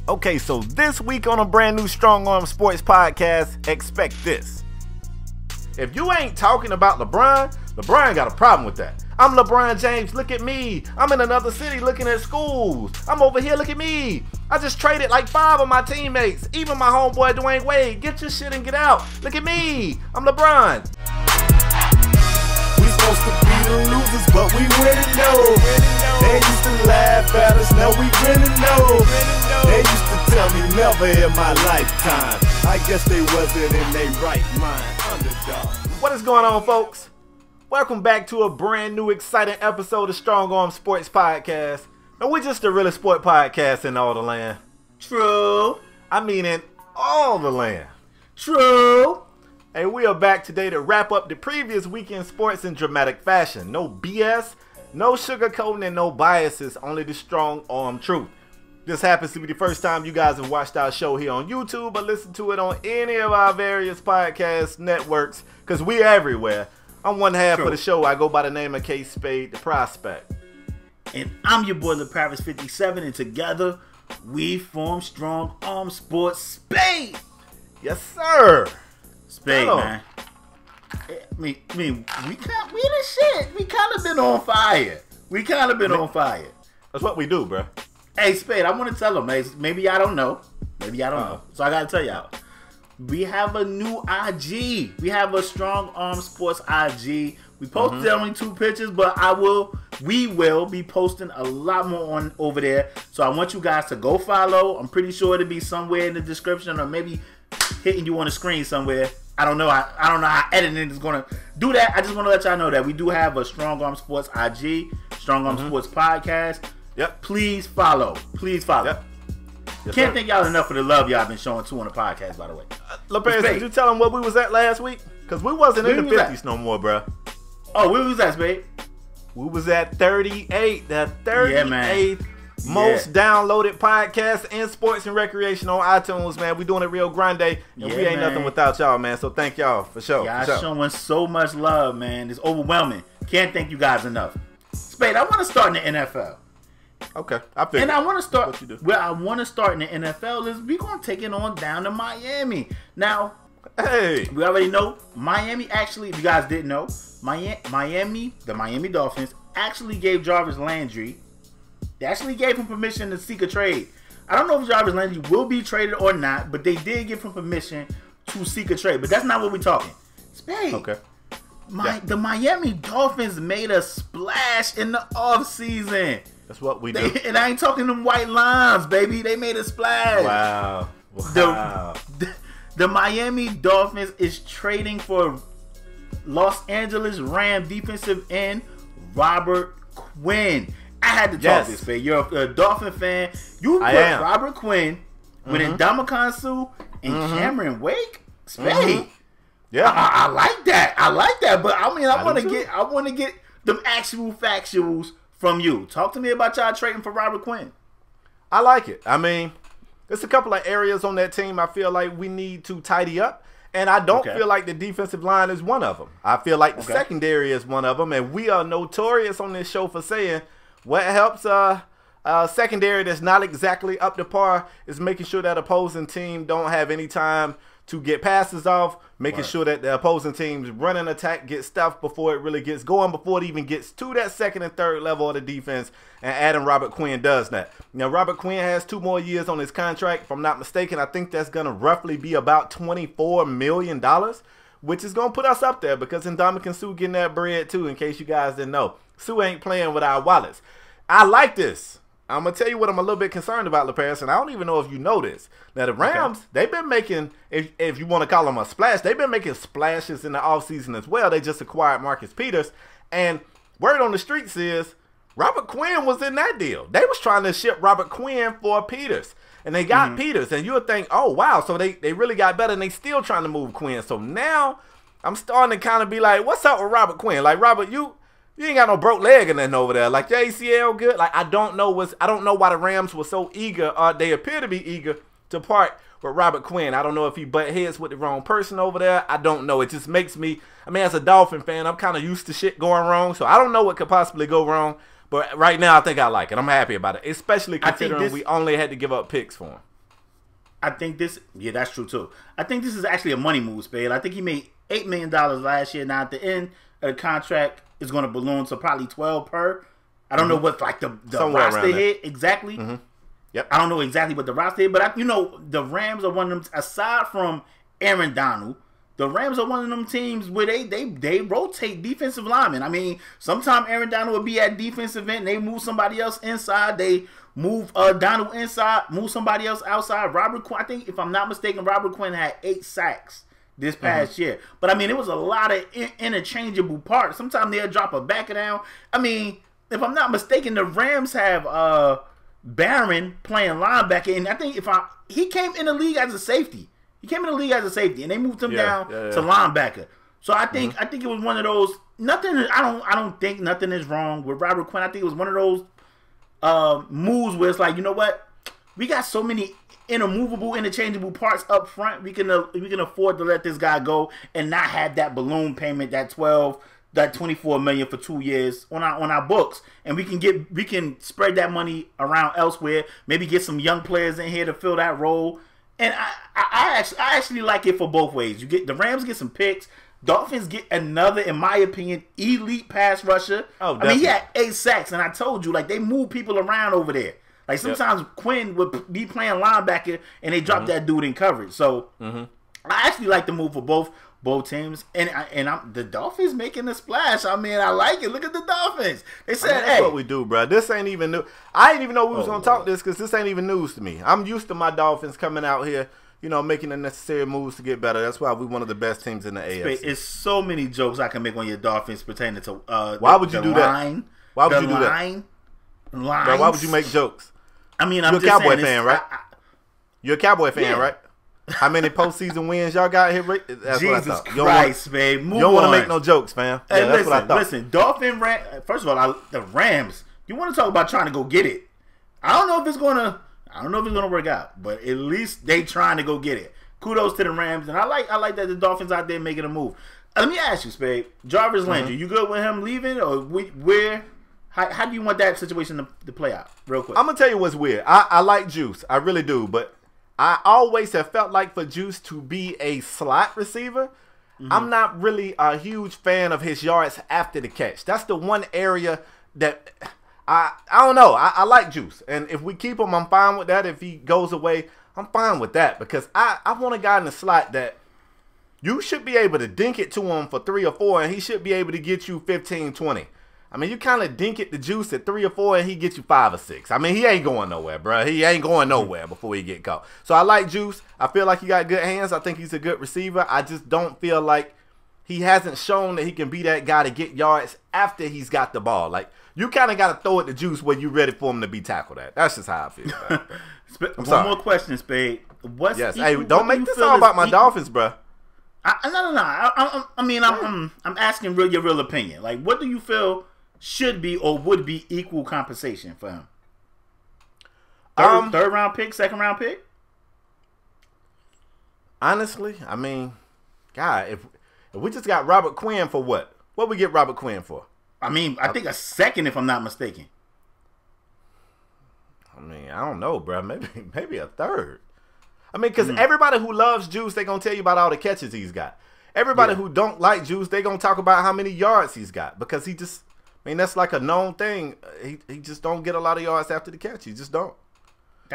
Okay, so this week on a brand new Strong Arm Sports podcast, expect this. If you ain't talking about LeBron, LeBron got a problem with that. I'm LeBron James, look at me. I'm in another city looking at schools. I'm over here, look at me. I just traded like 5 of my teammates, even my homeboy Dwayne Wade. Get your shit and get out. Look at me. I'm LeBron. We supposed to be the losers, but we winning though. They used to laugh at us, now we winning though. They used to tell me never in my lifetime. I guess they wasn't in their right mind. Underdog. What is going on, folks? Welcome back to a brand new exciting episode of Strong Arm Sports Podcast. Now, we're just the realest sport podcast in all the land. True. I mean in all the land. True. And we are back today to wrap up the previous weekend sports in dramatic fashion. No BS, no sugarcoating, and no biases, only the strong arm truth. This happens to be the first time you guys have watched our show here on YouTube or listened to it on any of our various podcast networks, because we're everywhere. I'm one half of the show. I go by the name of K Spade, the Prospect. And I'm your boy, leparavis57, and together we form Strong Arm Sports Spade. Yes, sir. Spade, man. I mean, we the shit. We kind of been on fire. That's what we do, bro. Hey, Spade, I want to tell them, maybe I don't know. So I got to tell y'all. We have a new IG. We have a Strong Arm Sports IG. We posted only 2 pictures, but we will be posting a lot more on over there. So I want you guys to go follow. I'm pretty sure it'll be somewhere in the description or maybe hitting you on the screen somewhere. I don't know how editing is gonna do that. I just want to let y'all know that we do have a Strong Arm Sports IG, Strong Arm Sports Podcast. Yep. Please follow. Yep. Yes, Can't thank y'all enough for the love y'all been showing too on the podcast, by the way. LeParis, did you tell them what we was at last week? Because we wasn't in the 50s no more, bro. Oh, where was that, Spade? We was at 38, the 38th most downloaded podcast in sports and recreation on iTunes, man. We doing it real grande, and we ain't nothing without y'all, man. So thank y'all for sure. Y'all showing so much love, man. It's overwhelming. Can't thank you guys enough. Spade, I want to start in the NFL. Okay, I figured. And I want to start where I want to start in the NFL is we're going to take it on down to Miami. Now, we already know Miami actually, if you guys didn't know, Miami, the Miami Dolphins actually gave Jarvis Landry, they actually gave him permission to seek a trade. I don't know if Jarvis Landry will be traded or not, but they did give him permission to seek a trade. But that's not what we're talking. Spade. Okay. The Miami Dolphins made a splash in the offseason. That's what we do. And I ain't talking them white lines, baby. They made a splash. Wow. The Miami Dolphins is trading for Los Angeles Rams defensive end Robert Quinn. I had to talk this, man. You're a Dolphin fan. You put Robert Quinn with Ndamukong Suh and Cameron Wake. Spade. Yeah, I like that. But I mean, I want to get them actual factuals from you. Talk to me about y'all trading for Robert Quinn. I like it. I mean, there's a couple of areas on that team I feel like we need to tidy up. And I don't feel like the defensive line is one of them. I feel like the secondary is one of them. And we are notorious on this show for saying what helps secondary that's not exactly up to par is making sure that opposing team don't have any time to get passes off, making sure that the opposing team's running attack gets stuffed before it really gets going, before it even gets to that second and third level of the defense, and adding Robert Quinn does that. Now, Robert Quinn has 2 more years on his contract. If I'm not mistaken, I think that's going to roughly be about $24 million, which is going to put us up there because Ndamukong Suh getting that bread too, in case you guys didn't know. Suh ain't playing with our wallets. I like this. I'm going to tell you what I'm a little bit concerned about, LeParis, and I don't even know if you know this. Now, the Rams, they've been making, if you want to call them a splash, they've been making splashes in the offseason as well. They just acquired Marcus Peters, and word on the streets is Robert Quinn was in that deal. They was trying to ship Robert Quinn for Peters, and they got Peters, and you would think, oh, wow, so they really got better, and they still trying to move Quinn. So now I'm starting to kind of be like, what's up with Robert Quinn? Like, Robert, you ain't got no broke leg or nothing over there. Like, your ACL good? Like, I don't know why the Rams were so eager. They appear to be eager to part with Robert Quinn. I don't know if he butt heads with the wrong person over there. I don't know. It just makes me, I mean, as a Dolphin fan, I'm kind of used to shit going wrong. So I don't know what could possibly go wrong. But right now, I think I like it. I'm happy about it, especially considering we only had to give up picks for him. I think this. Yeah, that's true too. I think this is actually a money move, Spade. I think he made $8 million last year. Now at the end of the contract is going to balloon to probably 12 per. I don't know what like the roster hit exactly. Yep. I don't know exactly what the roster hit, but the Rams are one of them. Aside from Aaron Donald, the Rams are one of them teams where they rotate defensive linemen. I mean, sometimes Aaron Donald will be at defensive end. They move somebody else inside. They move Donald inside, move somebody else outside. Robert Quinn, I think, if I'm not mistaken, Robert Quinn had 8 sacks this past year. But, I mean, it was a lot of interchangeable parts. Sometimes they'll drop a back down. I mean, if I'm not mistaken, the Rams have Barron playing linebacker. And I think he came in the league as a safety. He came in the league as a safety, and they moved him down to linebacker. So I think it was one of those. I don't think nothing is wrong with Robert Quinn. I think it was one of those moves where it's like, you know what, we got so many interchangeable parts up front. We can afford to let this guy go and not have that balloon payment, that $24 million for 2 years on our books, and we can spread that money around elsewhere. Maybe get some young players in here to fill that role. And I actually like it for both ways. The Rams get some picks. Dolphins get another, in my opinion, elite pass rusher. Oh, I mean, he had 8 sacks, and I told you, like, they move people around over there. Like, sometimes Quinn would be playing linebacker, and they drop that dude in coverage. So, I actually like the move for both teams. And the Dolphins making a splash. I mean, I like it. Look at the Dolphins. They said, that's what we do, bro. This ain't even new. I didn't even know we was going to talk this because this ain't even news to me. I'm used to my Dolphins coming out here, making the necessary moves to get better. That's why we're one of the best teams in the AFC. It's so many jokes I can make on your Dolphins pertaining to why would you do that? Why would you do that? Bro, why would you make jokes? I mean, you're a Cowboy fan, right? You're a Cowboy fan, right? How many postseason wins y'all got here? That's Jesus what I thought. Christ, man. You don't want to make no jokes, fam. Hey, that's what I thought. Listen, first of all, the Rams, you want to talk about trying to go get it. I don't know if it's going to work out, but at least they trying to go get it. Kudos to the Rams, and I like that the Dolphins out there making a move. Let me ask you, Spade. Jarvis Landry, you good with him leaving, or where? How do you want that situation to play out? Real quick. I'm going to tell you what's weird. I like Juice. I really do, but I always have felt like for Juice to be a slot receiver, I'm not really a huge fan of his yards after the catch. That's the one area that I don't know. I like Juice. And if we keep him, I'm fine with that. If he goes away, I'm fine with that. Because I want a guy in the slot that you should be able to dink it to him for 3 or 4, and he should be able to get you 15, 20. I mean, you kind of dink it to Juice at 3 or 4, and he gets you 5 or 6. I mean, he ain't going nowhere, bro. He ain't going nowhere before he get caught. So I like Juice. I feel like he got good hands. I think he's a good receiver. I just don't feel like he hasn't shown that he can be that guy to get yards after he's got the ball. Like, you kind of got to throw it to Juice where you're ready for him to be tackled at. That's just how I feel about it. One more question, Spade. Hey, don't make this all about my Dolphins, bro. No. I mean, I'm asking your real opinion. Like, what do you feel should be or would be equal compensation for him? Third round pick, second round pick? Honestly, I mean, God, if we just got Robert Quinn for what? What we get Robert Quinn for? I mean, I think a second, if I'm not mistaken. I mean, I don't know, bro. Maybe a third. I mean, because everybody who loves Juice, they're going to tell you about all the catches he's got. Everybody who don't like Juice, they're going to talk about how many yards he's got. Because he just, I mean, that's like a known thing. He just don't get a lot of yards after the catch. He just don't.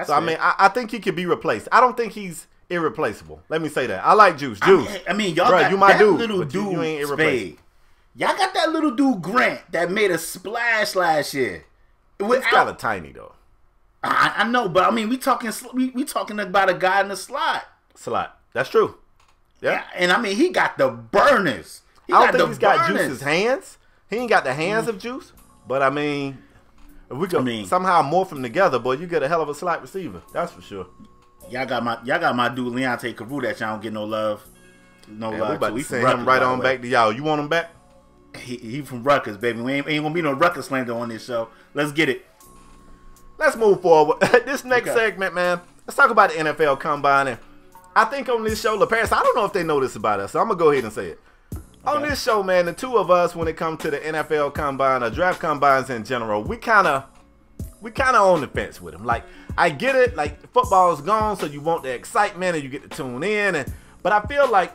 I mean, I think he could be replaced. I don't think he's irreplaceable. Let me say that. I like Juice. I mean, y'all got you my that dude, little dude, you ain't irreplaceable. Y'all got that little dude Grant that made a splash last year. He's kind of tiny though. I know, but I mean, we talking about a guy in the slot. That's true. Yeah, and I mean, he got the burners. I don't think he's got Juice's hands. He ain't got the hands of Juice. But I mean, if we can somehow morph them together, boy, you get a hell of a slot receiver. That's for sure. Y'all got my dude Leonte Carew that y'all don't get no love. No love. We about to send him right on back to y'all. You want him back? He from Rutgers, baby. We ain't gonna be no Rutgers slander on this show. Let's get it. Let's move forward. This next segment, man, let's talk about the NFL Combine. And I think on this show, LaParis, I don't know if they know this about us, so I'm going to go ahead and say it. Okay. On this show, man, the two of us, when it comes to the NFL Combine or draft combines in general, we kind of we kind of on the fence with him. Like, I get it. Like, football is gone, so you want the excitement and you get to tune in. But I feel like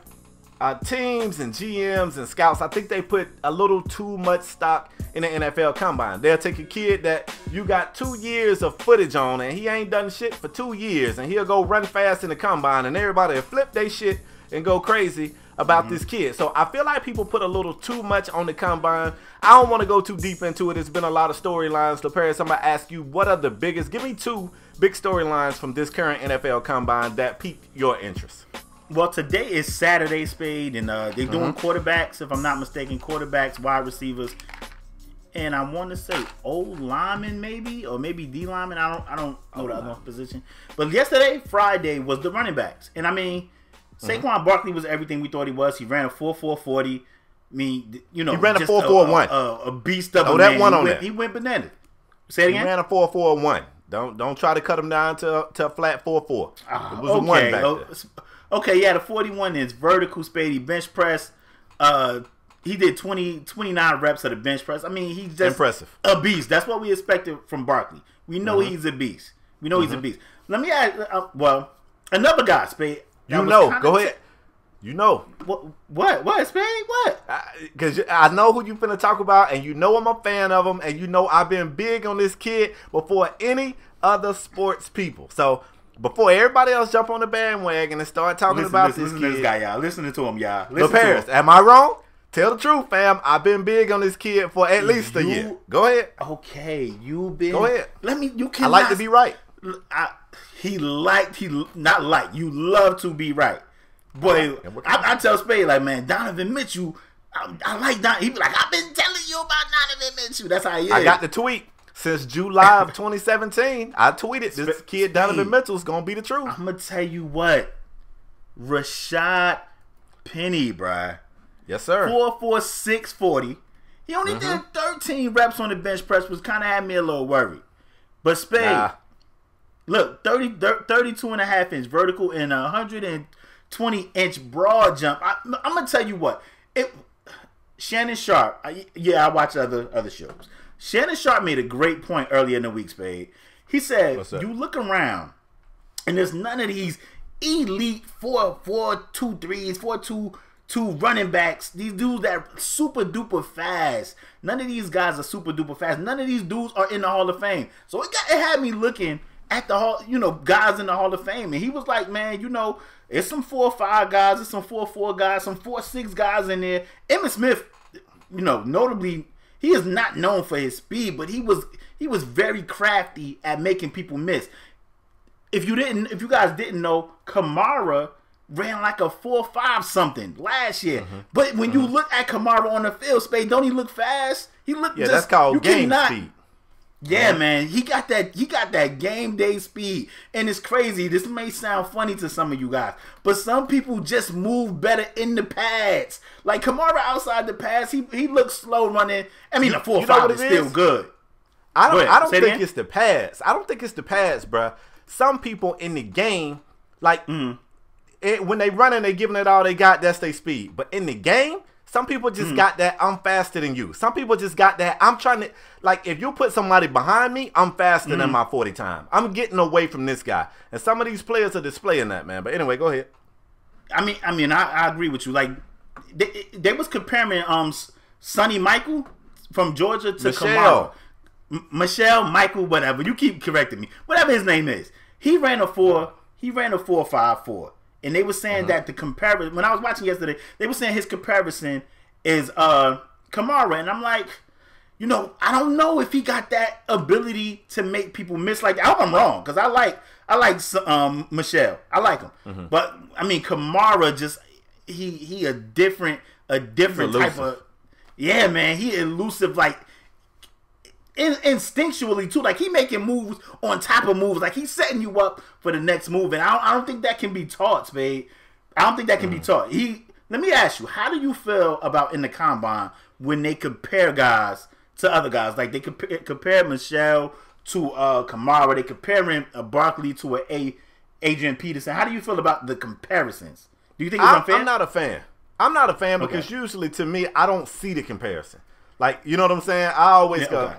teams and GMs and scouts, I think they put a little too much stock in the NFL Combine. They'll take a kid that you got 2 years of footage on and he ain't done shit for 2 years, and he'll go run fast in the Combine, and everybody will flip their shit and go crazy about this kid. So I feel like people put a little too much on the Combine. I don't want to go too deep into it. It's been a lot of storylines. So Paris, I'm going to ask you, what are the biggest, give me 2 big storylines from this current NFL Combine that piqued your interest? Well, today is Saturday, Spade, and they're doing quarterbacks, if I'm not mistaken, quarterbacks, wide receivers, and I want to say O-lineman maybe, or maybe D-lineman. I don't know the other position. But yesterday, Friday, was the running backs. And I mean, Saquon Barkley was everything we thought he was. He ran a 4.40. I mean, you know, he ran a 4.41. A beast of a man. That one on he went bananas. Say it again. He ran a 4.41. Don't try to cut him down to a flat 4.4. It was a 1 back there. Okay, yeah, the 41 inch vertical, Spade. He bench press. He did 29 reps of the bench press. I mean, he's just impressive. A beast. That's what we expected from Barkley. We know he's a beast. We know he's a beast. Let me add, another guy, Spade. Go ahead. You know. What, Spade? What? Because I know who you finna talk about, and you know I'm a fan of him, and you know I've been big on this kid before any other sports people. So, before everybody else jump on the bandwagon and start talking about this kid. Listen to this guy, y'all. Listening to him, y'all. Listen to Paris, am I wrong? Tell the truth, fam. I've been big on this kid for at least a year. Go ahead. Okay, you've been. Go ahead. You can. I like to be right. You love to be right. Boy, I tell Spade, like, man, Donovan Mitchell, I like Donovan. He be like, I've been telling you about Donovan Mitchell. That's how he is. I got the tweet. Since July of 2017, I tweeted this kid Donovan Mitchell's gonna be the truth. I'm gonna tell you what, Rashad Penny, bruh. Yes, sir. 4.4, 640. He only did 13 reps on the bench press, which kind of had me a little worried. But Spade, look, 32 and a half inch vertical and 120 inch broad jump. I'm gonna tell you what. Shannon Sharp. I watch other shows. Shannon Sharp made a great point earlier in the week, Spade. He said, you look around, and there's none of these elite 4.2 threes, 4.22 running backs. These dudes that are super duper fast. None of these guys are super duper fast. None of these dudes are in the Hall of Fame. So it had me looking at the Hall, guys in the Hall of Fame, and he was like, man, it's some 4.5 guys, it's some 4.4 guys, some 4.6 guys in there. Emmitt Smith, notably. He is not known for his speed, but he was very crafty at making people miss. If you guys didn't know, Kamara ran like a 4.5 something last year. But when you look at Kamara on the field, Spade, don't he look fast? He look that's called game speed. Yeah, man, he got that game day speed, and it's crazy. This may sound funny to some of you guys, but some people just move better in the pads. Like Kamara outside the pads, he looks slow running. I mean, the 4.5 is still good. I don't think it's the pads. I don't think it's the pads, bruh. Some people in the game, like when they running, they giving it all they got. That's their speed. But in the game, some people just got that I'm faster than you. Some people just got that I'm trying to, like, if you put somebody behind me, I'm faster than my 40 time. I'm getting away from this guy. And some of these players are displaying that, man. But anyway, go ahead. I mean, I agree with you. Like, they was comparing Sonny Michael from Georgia to Kamara. Michelle, Michael, whatever. You keep correcting me. Whatever his name is. He ran a 4.54. And they were saying that the comparison, when I was watching yesterday, they were saying his comparison is Kamara. And I'm like, I don't know if he got that ability to make people miss like that. I hope I'm wrong, because I like Michelle. I like him. But, I mean, Kamara just, he a different type of, yeah, man. He elusive, like, instinctually too, like he making moves on top of moves, like he's setting you up for the next move, and I don't think that can be taught, Spade. I don't think that can be taught. Let me ask you, how do you feel about in the combine when they compare guys to other guys? Like they compare Michelle to Kamara, they comparing Barkley to Adrian Peterson. How do you feel about the comparisons? Do you think it's unfair? I'm not a fan. I'm not a fan because usually to me, I don't see the comparison. Like, you know what I'm saying? I always go,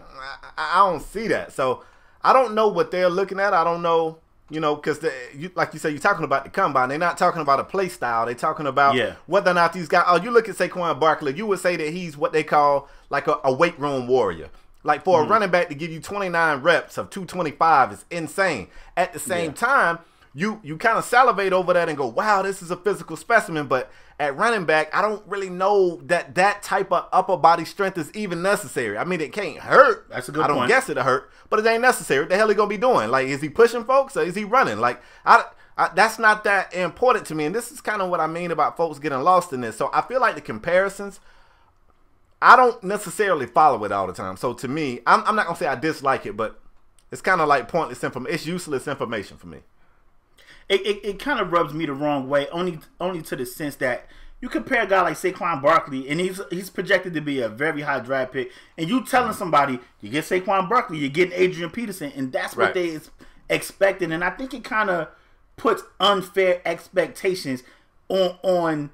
I don't see that. So I don't know what they're looking at. I don't know, because like you said, you're talking about the combine. They're not talking about a play style. They're talking about whether or not these guys. Oh, you look at Saquon Barkley, you would say that he's what they call like a weight room warrior. Like for a running back to give you 29 reps of 225 is insane. At the same time, you kind of salivate over that and go, wow, this is a physical specimen. But at running back, I don't really know that type of upper body strength is even necessary. I mean, it can't hurt. That's a good point. I don't guess it'll hurt, but it ain't necessary. What the hell he gonna be doing? Like, is he pushing folks or is he running? Like, that's not that important to me. And this is kind of what I mean about folks getting lost in this. So I feel like the comparisons, I don't necessarily follow it all the time. So to me, I'm not gonna say I dislike it, but it's kind of like pointless information. It's useless information for me. It kind of rubs me the wrong way, only to the sense that you compare a guy like Saquon Barkley, and he's projected to be a very high draft pick, and you telling somebody you get Saquon Barkley, you're getting Adrian Peterson, and that's what they is expecting. And I think it kind of puts unfair expectations on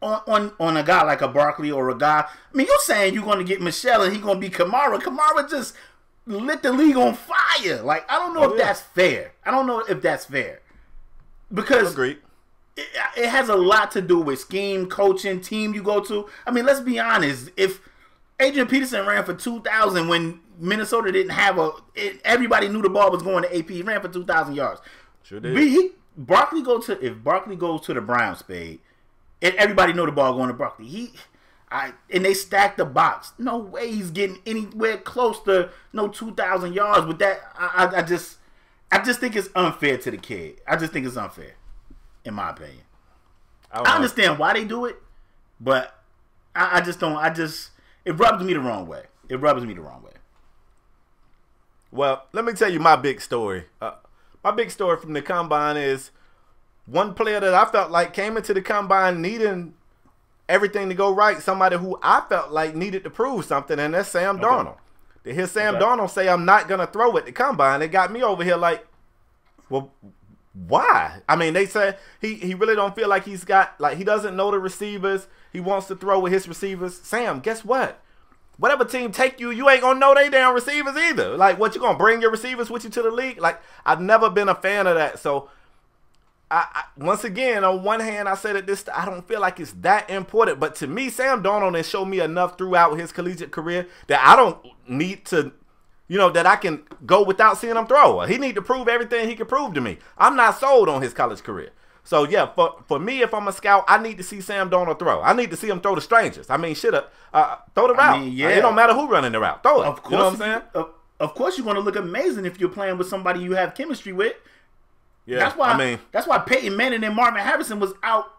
a guy like a Barkley or a guy. I mean, you're saying you're going to get Michelle and he's going to be Kamara. Kamara just lit the league on fire. Like, I don't know if that's fair. I don't know if that's fair. Because it has a lot to do with scheme, coaching, team you go to. I mean, let's be honest. If Adrian Peterson ran for 2,000 when Minnesota didn't have everybody knew the ball was going to AP. He ran for 2,000 yards. Sure did. If Barkley goes to the Browns, Spade, and everybody know the ball going to Barkley. And they stack the box. No way he's getting anywhere close to no 2,000 yards with that. I just think it's unfair to the kid. I just think it's unfair, in my opinion. I understand why they do it, but I just don't. It rubs me the wrong way. It rubs me the wrong way. Well, let me tell you my big story. My big story from the combine is one player that I felt like came into the combine needing everything to go right. Somebody who I felt like needed to prove something, and that's Sam Darnold. To hear Sam Darnold say, I'm not going to throw at the combine, it got me over here like, well, why? I mean, they said he really don't feel like he's got, like, he doesn't know the receivers. He wants to throw with his receivers. Sam, guess what? Whatever team take you, you ain't going to know they damn receivers either. Like, what, you going to bring your receivers with you to the league? Like, I've never been a fan of that. So, I once again, on one hand, I said that I don't feel like it's that important. But to me, Sam Darnold has shown me enough throughout his collegiate career that I don't need to, that I can go without seeing him throw. He need to prove everything he can prove to me. I'm not sold on his college career. So, yeah, for me, if I'm a scout, I need to see Sam Darnold throw. I need to see him throw to strangers. I mean, throw the route. I mean, it don't matter who running the route. Throw it. Of course, you know what I'm saying? Of course you're going to look amazing if you're playing with somebody you have chemistry with. Yeah, that's why Peyton Manning and Marvin Harrison was out,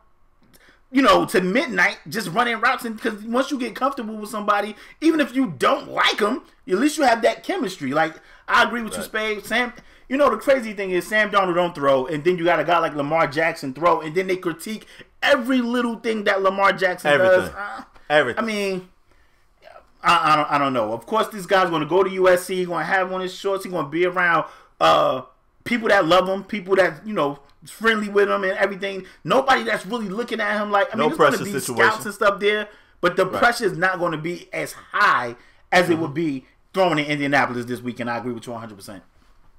to midnight just running routes. And because once you get comfortable with somebody, even if you don't like them, at least you have that chemistry. Like, I agree with you, Spade. Sam, the crazy thing is Sam Darnold don't throw, and then you got a guy like Lamar Jackson throw, and then they critique every little thing that Lamar Jackson does. Everything. I mean, I don't know. Of course, this guy's going to go to USC. He's going to have one of his shorts. He's going to be around people that love him, people that, friendly with him and everything. Nobody that's really looking at him like, there's going to be scouts and stuff there, but the pressure is not going to be as high as it would be throwing in Indianapolis this weekend. I agree with you 100%.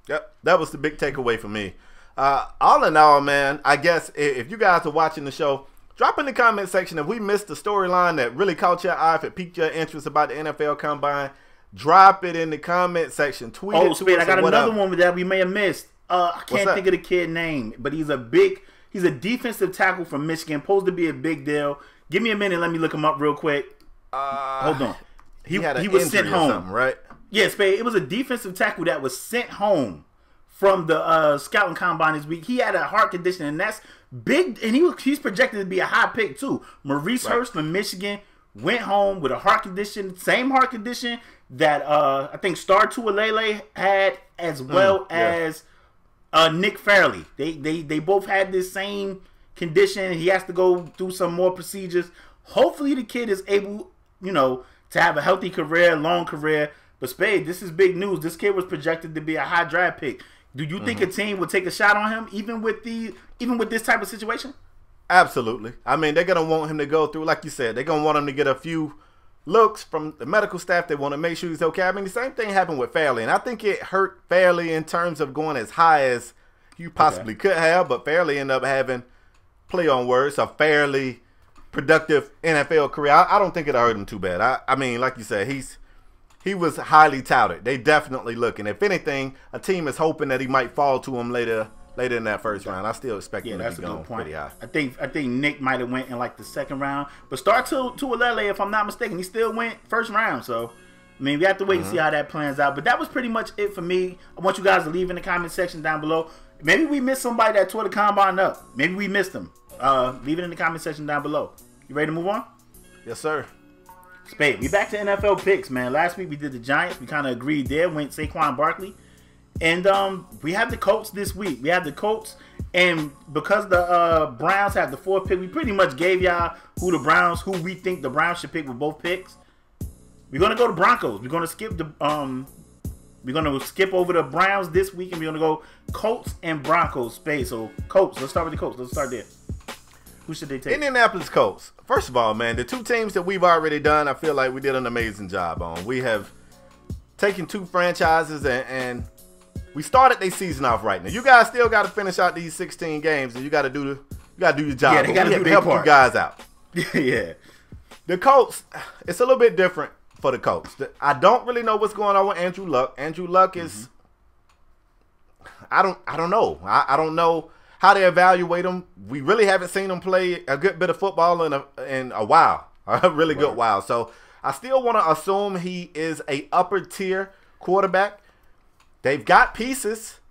Yep, that was the big takeaway for me. All in all, man, I guess if you guys are watching the show, drop in the comment section if we missed the storyline that really caught your eye, if it piqued your interest about the NFL Combine. Drop it in the comment section. Tweet it. Spade, I got another one that we may have missed. I can't think of the kid name, but he's a defensive tackle from Michigan, supposed to be a big deal. Give me a minute, let me look him up real quick. Hold on. He was sent home, right? Yeah, Spade. It was a defensive tackle that was sent home from the scouting combine this week. He had a heart condition, and that's big. And he's projected to be a high pick too. Maurice Hurst from Michigan went home with a heart condition, same heart condition that I think Star Tualele had, as well as Nick Fairley. They both had this same condition. He has to go through some more procedures. Hopefully the kid is able, to have a healthy career, long career. But Spade, this is big news. This kid was projected to be a high draft pick. Do you think a team would take a shot on him, even with this type of situation? Absolutely. I mean, they're gonna want him to go through, like you said, they're gonna want him to get a few looks from the medical staff. They want to make sure he's okay. I mean, the same thing happened with Fairley, and I think it hurt Fairley in terms of going as high as you possibly could have, but Fairley ended up having, play on words, a fairly productive NFL career. I don't think it hurt him too bad. I mean, like you said, he was highly touted. They definitely looking. If anything, a team is hoping that he might fall to him later in that first round. I still expect him to be going pretty high. I think Nick might have went in like the second round, but start to Alele, if I'm not mistaken, he still went first round. So I mean, we have to wait and see how that plans out. But that was pretty much it for me. I want you guys to leave in the comment section down below. Maybe we missed somebody that tore the combine up. Maybe we missed them. Leave it in the comment section down below. You ready to move on? Yes, sir. Spade, we back to NFL picks, man. Last week we did the Giants. We kind of agreed there. Went Saquon Barkley. And we have the Colts this week. We have the Colts. And because the Browns have the 4th pick, we pretty much gave y'all who we think the Browns should pick with both picks. We're going to go to Broncos. We're going to skip the we're going to skip over the Browns this week, and we're going to go Colts and Broncos space. So, Colts. Let's start with the Colts. Let's start there. Who should they take? Indianapolis Colts. First of all, man, the 2 teams that we've already done, I feel like we did an amazing job on. We have taken 2 franchises, and we started their season off right now. You guys still got to finish out these 16 games, and you got to do your job. Yeah, they got to help you guys out. Yeah. The Colts, it's a little bit different for the Colts. I don't really know what's going on with Andrew Luck. Andrew Luck is, I don't know. I don't know how they evaluate him. We really haven't seen him play a good bit of football in a while, a really good while. So I still want to assume he is a upper tier quarterback. They've got pieces.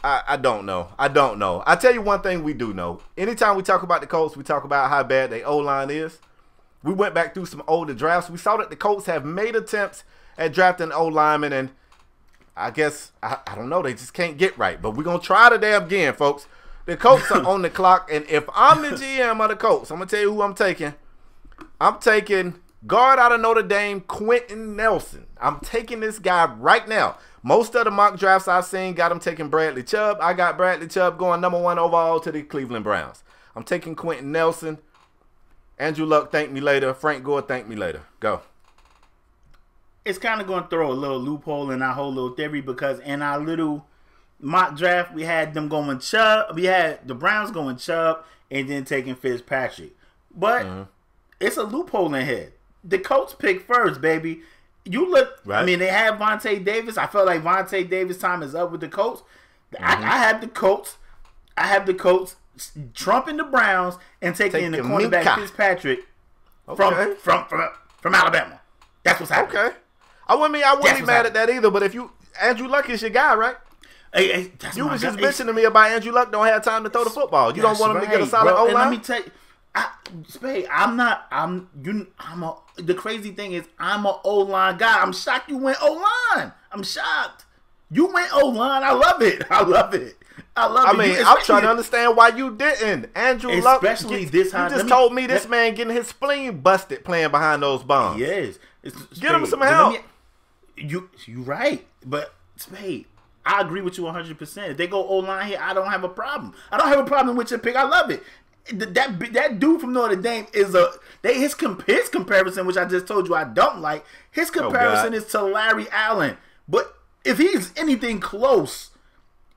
I don't know. I tell you one thing we do know. Anytime we talk about the Colts, we talk about how bad their O-line is. We went back through some older drafts. We saw that the Colts have made attempts at drafting O-linemen, and I guess, I don't know, they just can't get right. But we're going to try the damn again, folks. The Colts are on the clock, and if I'm the GM of the Colts, I'm going to tell you who I'm taking. I'm taking guard out of Notre Dame, Quentin Nelson. I'm taking this guy right now. Most of the mock drafts I've seen got him taking Bradley Chubb. I got Bradley Chubb going #1 overall to the Cleveland Browns. I'm taking Quentin Nelson. Andrew Luck, thank me later. Frank Gore, thank me later. Go. It's kind of going to throw a little loophole in our whole little theory because in our little mock draft, we had them going Chubb. We had the Browns going Chubb and then taking Fitzpatrick. But it's a loophole in here. The Colts pick first, baby. You look, right. I mean, they have Vontae Davis. I felt like Vontae Davis' time is up with the Colts. I have the Colts. Trumping the Browns and taking the cornerback Fitzpatrick from Alabama. That's what's happening. Okay. I wouldn't be mad at that either, but if Andrew Luck is your guy, right? Hey, you was just mentioning to me about Andrew Luck don't have time to throw the football. You don't want him to get a solid O-line? And let me tell you, Spade, the crazy thing is I'm an O-line guy. I'm shocked you went O-line. I'm shocked. You went O-line. I love it. I mean, I'm trying to understand why you didn't. Andrew Luck, especially this high. You just told me this man getting his spleen busted playing behind those bombs. Yes. Get him some help. You right. But, Spade, I agree with you 100%. If they go O-line here, I don't have a problem. I don't have a problem with your pick. I love it. That dude from Notre Dame is his comparison, which I just told you I don't like. His comparison is to Larry Allen. But if he's anything close,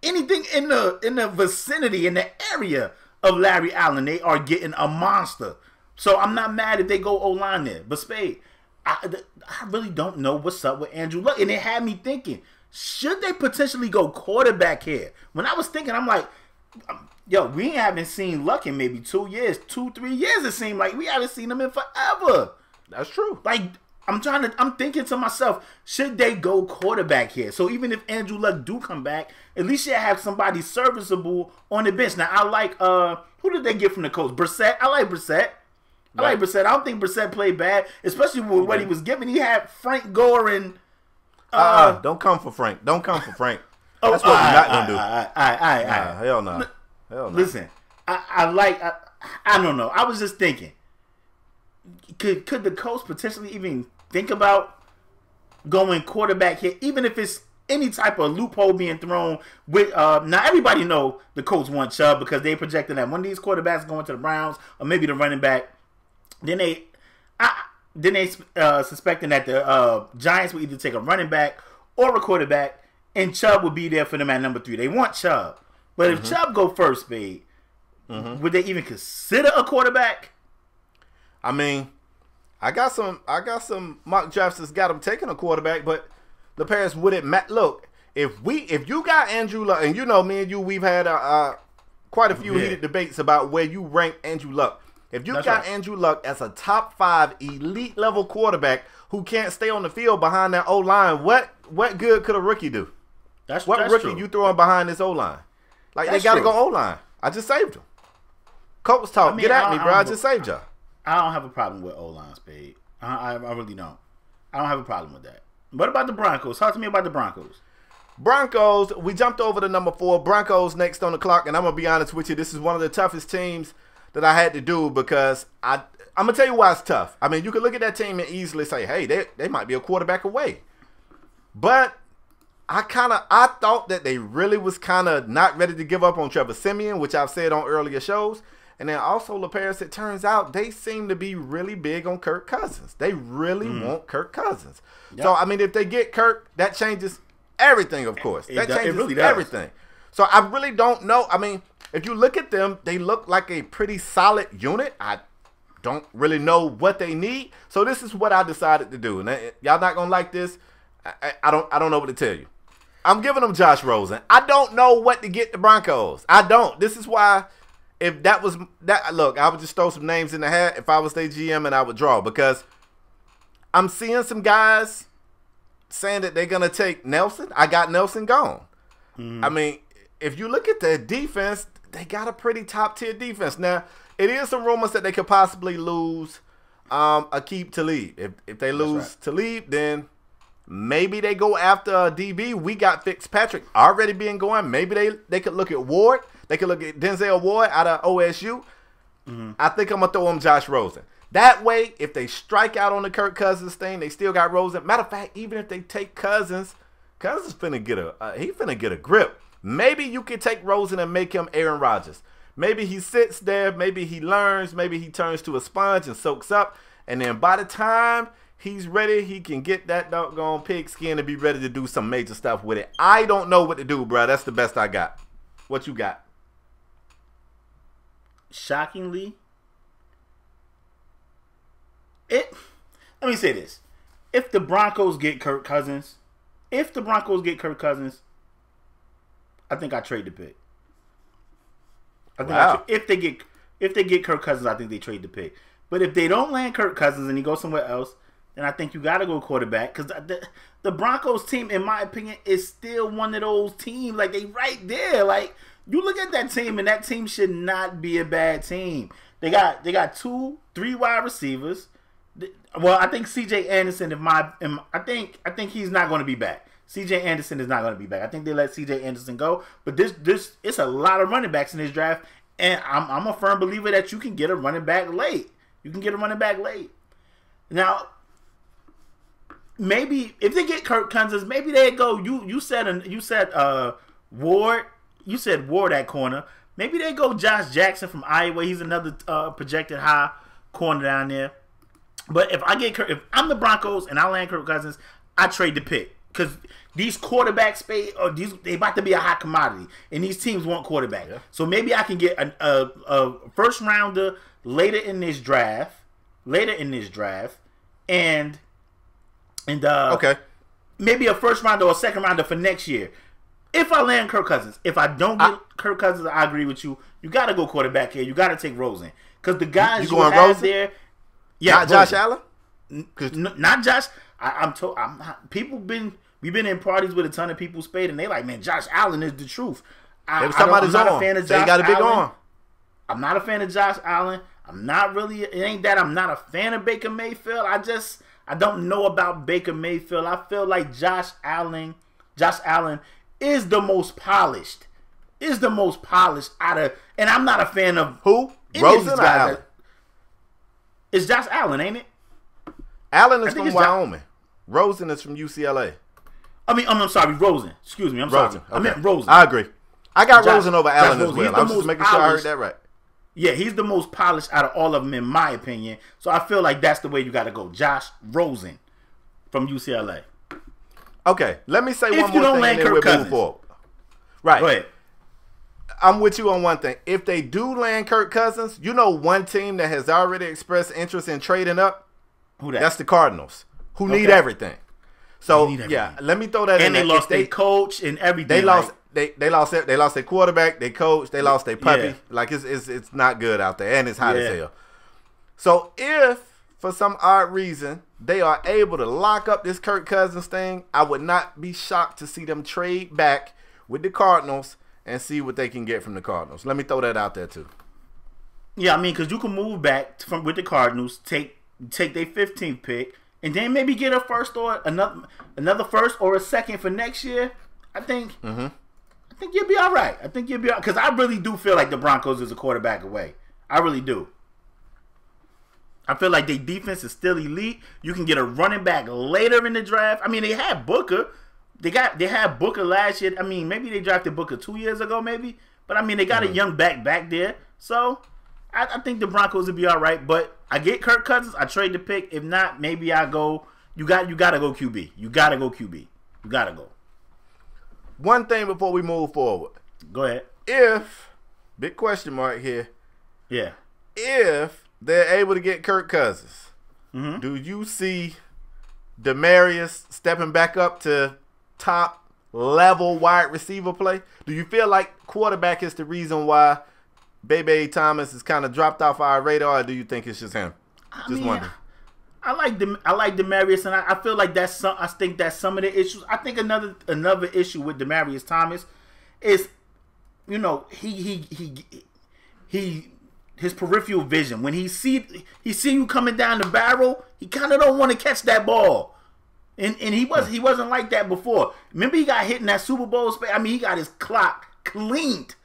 anything in the vicinity, in the area of Larry Allen, they are getting a monster. So I'm not mad if they go O-line there. But Spade, I really don't know what's up with Andrew Luck. And it had me thinking, should they potentially go quarterback here? When I was thinking, I'm like, yo, we haven't seen Luck in maybe 2 years, 2-3 years. It seemed like we haven't seen him in forever. That's true. Like, I'm thinking to myself, should they go quarterback here? So even if Andrew Luck do come back, at least you have somebody serviceable on the bench. Now, I like, who did they get from the Colts? Brissett. I like Brissett. I don't think Brissett played bad, especially with what he was given. He had Frank Gore and... don't come for Frank. Don't come for Frank. That's what we're not going to do. Hell no. Hell no. Listen, I don't know. I was just thinking, could the Colts potentially even think about going quarterback here, even if it's any type of loophole being thrown with now everybody know the Colts want Chubb because they projected that one of these quarterbacks going to the Browns or maybe the running back. Then then they suspecting that the Giants will either take a running back or a quarterback, and Chubb would be there for them at number 3. They want Chubb, but if Chubb go first, Spade, would they even consider a quarterback? I mean, I got some mock drafts that's got them taking a quarterback, but the parents wouldn't look. If you got Andrew Luck, and you know me and you, we've had quite a few heated debates about where you rank Andrew Luck. If you got Andrew Luck as a top 5 elite level quarterback who can't stay on the field behind that O line, what good could a rookie do? What rookie you throwing behind this O line? Like they gotta go O line. I just saved him. Colts talk. Get at me, bro. I just saved y'all. I don't have a problem with O line, Spade. I really don't. I don't have a problem with that. What about the Broncos? Talk to me about the Broncos. Broncos, we jumped over to number 4. Broncos next on the clock, and I'm going to be honest with you, this is one of the toughest teams that I had to do because I'm going to tell you why it's tough. I mean, you can look at that team and easily say, hey, they might be a quarterback away. But I thought that they really was kind of not ready to give up on Trevor Siemian, which I've said on earlier shows. And then also, LaParis, it turns out they seem to be really big on Kirk Cousins. They really want Kirk Cousins. Yep. So, I mean, if they get Kirk, that changes everything, of course. That changes really everything. So I really don't know. I mean, if you look at them, they look like a pretty solid unit. I don't really know what they need. So this is what I decided to do. And y'all not gonna like this. I don't know what to tell you. I'm giving them Josh Rosen. I don't know what to get the Broncos. I don't. This is why, if that was that, look, I would just throw some names in the hat if I was their GM and I would draw, because I'm seeing some guys saying that they're going to take Nelson. I got Nelson gone. I mean, if you look at their defense, they got a pretty top-tier defense. Now, it is some rumors that they could possibly lose Aqib Talib. If they lose Talib, then maybe they go after DB. We got Fitzpatrick already being going. Maybe they could look at Ward. They could look at Denzel Ward out of OSU. I think I'm going to throw him Josh Rosen. That way, if they strike out on the Kirk Cousins thing, they still got Rosen. Matter of fact, even if they take Cousins finna get a grip. Maybe you could take Rosen and make him Aaron Rodgers. Maybe he sits there, maybe he learns, maybe he turns to a sponge and soaks up, and then by the time he's ready, he can get that doggone pigskin and be ready to do some major stuff with it. I don't know what to do, bro. That's the best I got. What you got? Shockingly, let me say this. If the Broncos get Kirk Cousins, I think I trade the pick. If they get Kirk Cousins, I think they trade the pick. But if they don't land Kirk Cousins and he goes somewhere else, then I think you got to go quarterback, because the Broncos team, in my opinion, is still one of those teams. Like, they right there. Like, you look at that team, and that team should not be a bad team. They got 2-3 wide receivers. Well, I think C.J. Anderson, I think he's not going to be back. C.J. Anderson is not going to be back. I think they let C.J. Anderson go. But it's a lot of running backs in this draft, and I'm a firm believer that you can get a running back late. Now, maybe if they get Kirk Cousins, maybe they go. You said Ward. You said Ward at corner. Maybe they go Josh Jackson from Iowa. He's another projected high corner down there. But if I'm the Broncos and I land Kirk Cousins, I trade the pick, because these quarterbacks they about to be a hot commodity, and these teams want quarterback. Yeah. So maybe I can get a first rounder later in this draft, and maybe a first rounder or a second rounder for next year. If I land Kirk Cousins, if I don't get Kirk Cousins, I agree with you. You got to go quarterback here. You got to take Rosen, because the guys you have Rosen? There. Yeah, not Josh Allen. Not Josh. I'm not. We've been in parties with a ton of people, Spade, and they like, man, Josh Allen is the truth. I'm not a fan of Josh Allen. They got a big arm. I'm not a fan of Josh Allen. I'm not really. It ain't that I'm not a fan of Baker Mayfield. I don't know about Baker Mayfield. I feel like Josh Allen is the most polished. Out of, and I'm not a fan of who? Rosen or Allen? It's Josh Allen, ain't it? Allen is from Wyoming. Rosen is from UCLA. I'm sorry, Rosen. Excuse me, I'm sorry. Okay. I meant Rosen. I agree. I got Rosen over Allen as well. I was just making sure I heard that right. Yeah, he's the most polished out of all of them, in my opinion. So I feel like that's the way you got to go. Josh Rosen from UCLA. Okay, let me say one more thing and then we'll move forward. Right. Go ahead. I'm with you on one thing. If they do land Kirk Cousins, you know one team that has already expressed interest in trading up? Who that? That's the Cardinals, who need everything. So, yeah, let me throw that in there. And they lost their coach and everything. They lost their quarterback, their coach, they lost their puppy. Yeah. Like, it's not good out there, and it's hot as hell. So, if, for some odd reason, they are able to lock up this Kirk Cousins thing, I would not be shocked to see them trade back with the Cardinals and see what they can get from the Cardinals. Let me throw that out there, too. Yeah, I mean, because you can move back with the Cardinals, take their 15th pick, and then maybe get a first or another first or a second for next year. I think you'll be all right. I think you'll be all right. Because I really do feel like the Broncos is a quarterback away. I really do. I feel like their defense is still elite. You can get a running back later in the draft. I mean, they had Booker. They had Booker last year. I mean, maybe they drafted Booker 2 years ago, maybe. But, I mean, they got a young back there. So, I think the Broncos will be all right. But I get Kirk Cousins. I trade the pick. If not, maybe I go. You got to go QB. You got to go QB. You got to go. One thing before we move forward. Go ahead. If, big question mark here. Yeah. If they're able to get Kirk Cousins, do you see Demaryius stepping back up to top level wide receiver play? Do you feel like quarterback is the reason why Bebe Thomas is kind of dropped off our radar, or do you think it's just him? Wondering. I like Demaryius, and I feel like I think that's some of the issues. I think another issue with Demaryius Thomas is, you know, his peripheral vision. When he see you coming down the barrel, he kind of don't want to catch that ball. And he wasn't like that before. Remember, he got hit in that Super Bowl space. I mean, he got his clock cleaned.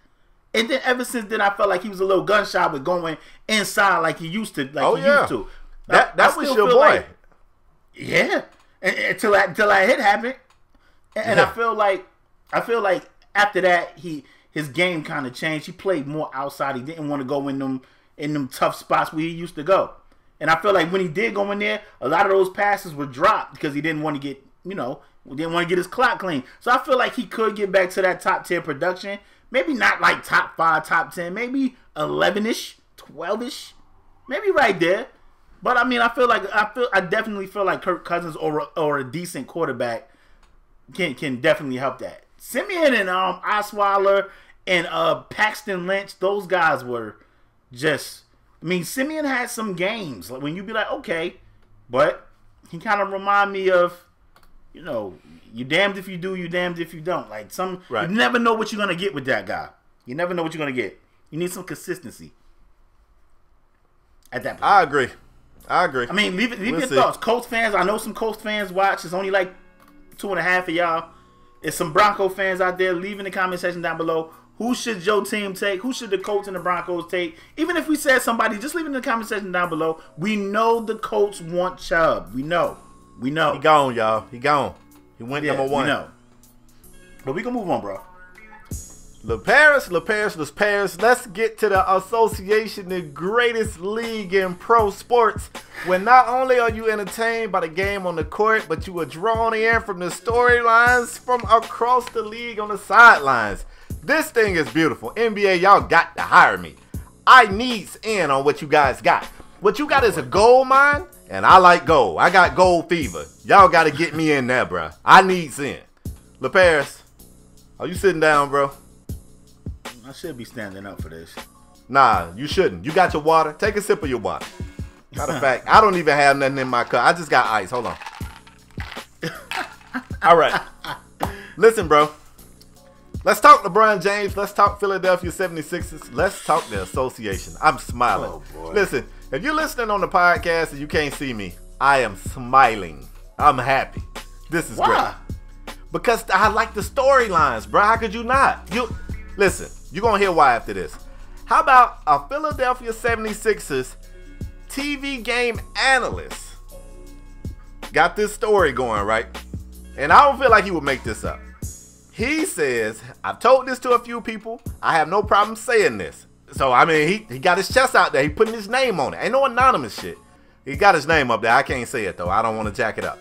And then ever since then, I felt like he was a little gun shy with going inside like he used to. Used to. That was your boy. Yeah. Until that hit happened. And I feel like after that his game kind of changed. He played more outside. He didn't want to go in them tough spots where he used to go. And I feel like when he did go in there, a lot of those passes were dropped because he didn't want to get, didn't want to get his clock clean. So I feel like he could get back to that top 10 production. Maybe not like top 5, top 10, maybe 11-ish, 12-ish, maybe right there. But I mean, I definitely feel like Kirk Cousins or a decent quarterback can definitely help that. Simeon and Osweiler and Paxton Lynch, those guys were just. I mean, Simeon had some games like when you be like, okay, but he kind of remind me of, you damned if you do, you damned if you don't. Like you never know what you're gonna get with that guy. You never know what you're gonna get. You need some consistency at that point. I agree. I mean, leave your thoughts. Colts fans, I know some Colts fans watch. It's only like 2.5 of y'all. There's some Bronco fans out there. Leave in the comment section down below. Who should your team take? Who should the Colts and the Broncos take? Even if we said somebody, just leave it in the comment section down below. We know the Colts want Chubb. We know. He gone, y'all. He gone. He went number 1. We know. But we can move on, bro. Paris. Let's get to the association, the greatest league in pro sports. When not only are you entertained by the game on the court, but you are drawn in from the storylines from across the league on the sidelines. This thing is beautiful. NBA, y'all got to hire me. I needs in on what you guys got. What you got is a gold mine, and I like gold. I got gold fever. Y'all got to get me in there, bro. I needs in. LaParis, are you sitting down, bro? I should be standing up for this. Nah, you shouldn't. You got your water? Take a sip of your water. Matter of fact, I don't even have nothing in my cup. I just got ice. Hold on. All right. Listen, bro. Let's talk LeBron James. Let's talk Philadelphia 76ers. Let's talk the association. I'm smiling. Oh, boy. Listen, if you're listening on the podcast and you can't see me, I am smiling. I'm happy. This is great. Because I like the storylines, bro. How could you not? Listen, you're going to hear why after this. How about a Philadelphia 76ers TV game analyst got this story going, right? And I don't feel like he would make this up. He says, I've told this to a few people. I have no problem saying this. So, I mean, he got his chest out there. He putting his name on it. Ain't no anonymous shit. He got his name up there. I can't say it, though. I don't want to jack it up.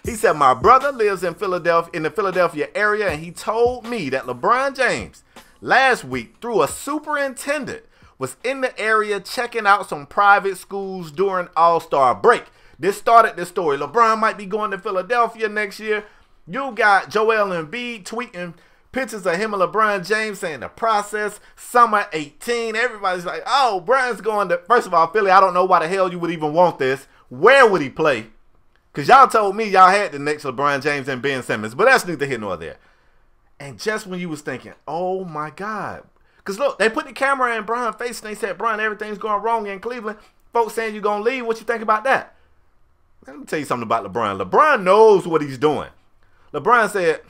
He said, my brother lives in the Philadelphia area, and he told me that LeBron James last week, through a superintendent, was in the area checking out some private schools during All-Star break. This started the story. LeBron might be going to Philadelphia next year. You got Joel Embiid tweeting pictures of him and LeBron James saying the process, summer 18. Everybody's like, oh, Brian's going to, first of all, Philly, I don't know why the hell you would even want this. Where would he play? Because y'all told me y'all had the next LeBron James and Ben Simmons, but that's neither here nor there. And just when you was thinking, oh my God. Because look, they put the camera in Brian's face and they said, Brian, everything's going wrong in Cleveland. Folks saying you're going to leave. What you think about that? Let me tell you something about LeBron. LeBron knows what he's doing. LeBron said,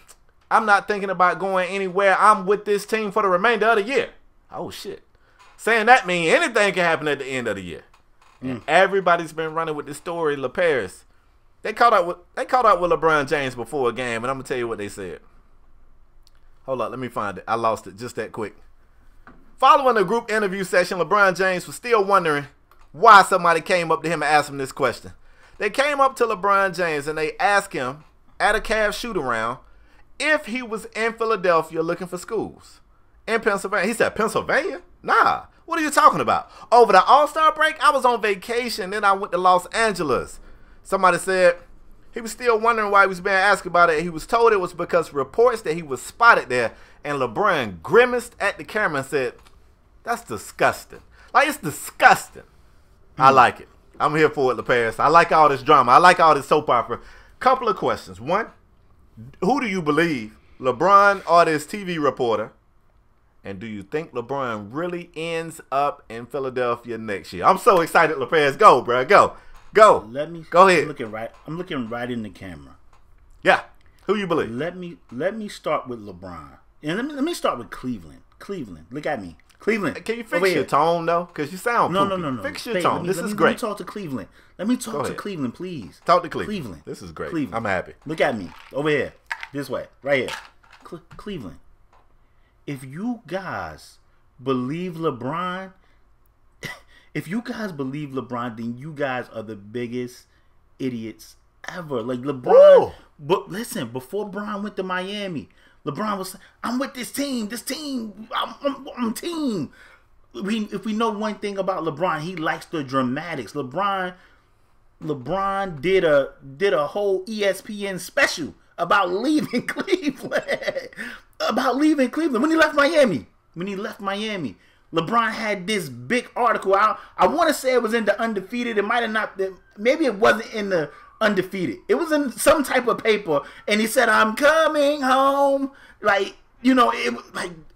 I'm not thinking about going anywhere. I'm with this team for the remainder of the year. Oh, shit. Saying that means anything can happen at the end of the year. And everybody's been running with this story. LaParis, they caught up with LeBron James before a game, and I'm going to tell you what they said. Hold up, let me find it. I lost it just that quick. Following the group interview session, LeBron James was still wondering why somebody came up to him and asked him this question. They came up to LeBron James and they asked him at a Cavs shoot-around if he was in Philadelphia looking for schools in Pennsylvania. He said, Pennsylvania? Nah. What are you talking about? Over the All-Star break, I was on vacation, then I went to Los Angeles. Somebody said he was still wondering why he was being asked about it. He was told it was because reports that he was spotted there, and LeBron grimaced at the camera and said, that's disgusting. Like, it's disgusting. I like it. I'm here for it, LaParis. I like all this drama. I like all this soap opera. Couple of questions. One, who do you believe, LeBron or this TV reporter? And do you think LeBron really ends up in Philadelphia next year? I'm so excited, LaParis. Go, bro. Go. Go. Go ahead. I'm looking right in the camera. Yeah. Who you believe? Let me start with LeBron. And let me start with Cleveland. Cleveland. Look at me. Cleveland. Can you fix your tone, though? Because you sound poopy. No. Fix your tone. This is great. Let me talk to Cleveland. Let me talk to Cleveland, please. Talk to Cleveland. This is great. Cleveland. I'm happy. Look at me. Over here. This way. Right here. Cleveland. If you guys believe LeBron, then you guys are the biggest idiots ever. Like LeBron, but listen, before Brian went to Miami, LeBron was saying, I'm with this team, I'm team. If we know one thing about LeBron, he likes the dramatics. LeBron did a whole ESPN special about leaving Cleveland. When he left Miami. LeBron had this big article out. I want to say it was in the Undefeated. It might have not been. Maybe it wasn't in the Undefeated. It was in some type of paper. And he said, I'm coming home. Like, you know,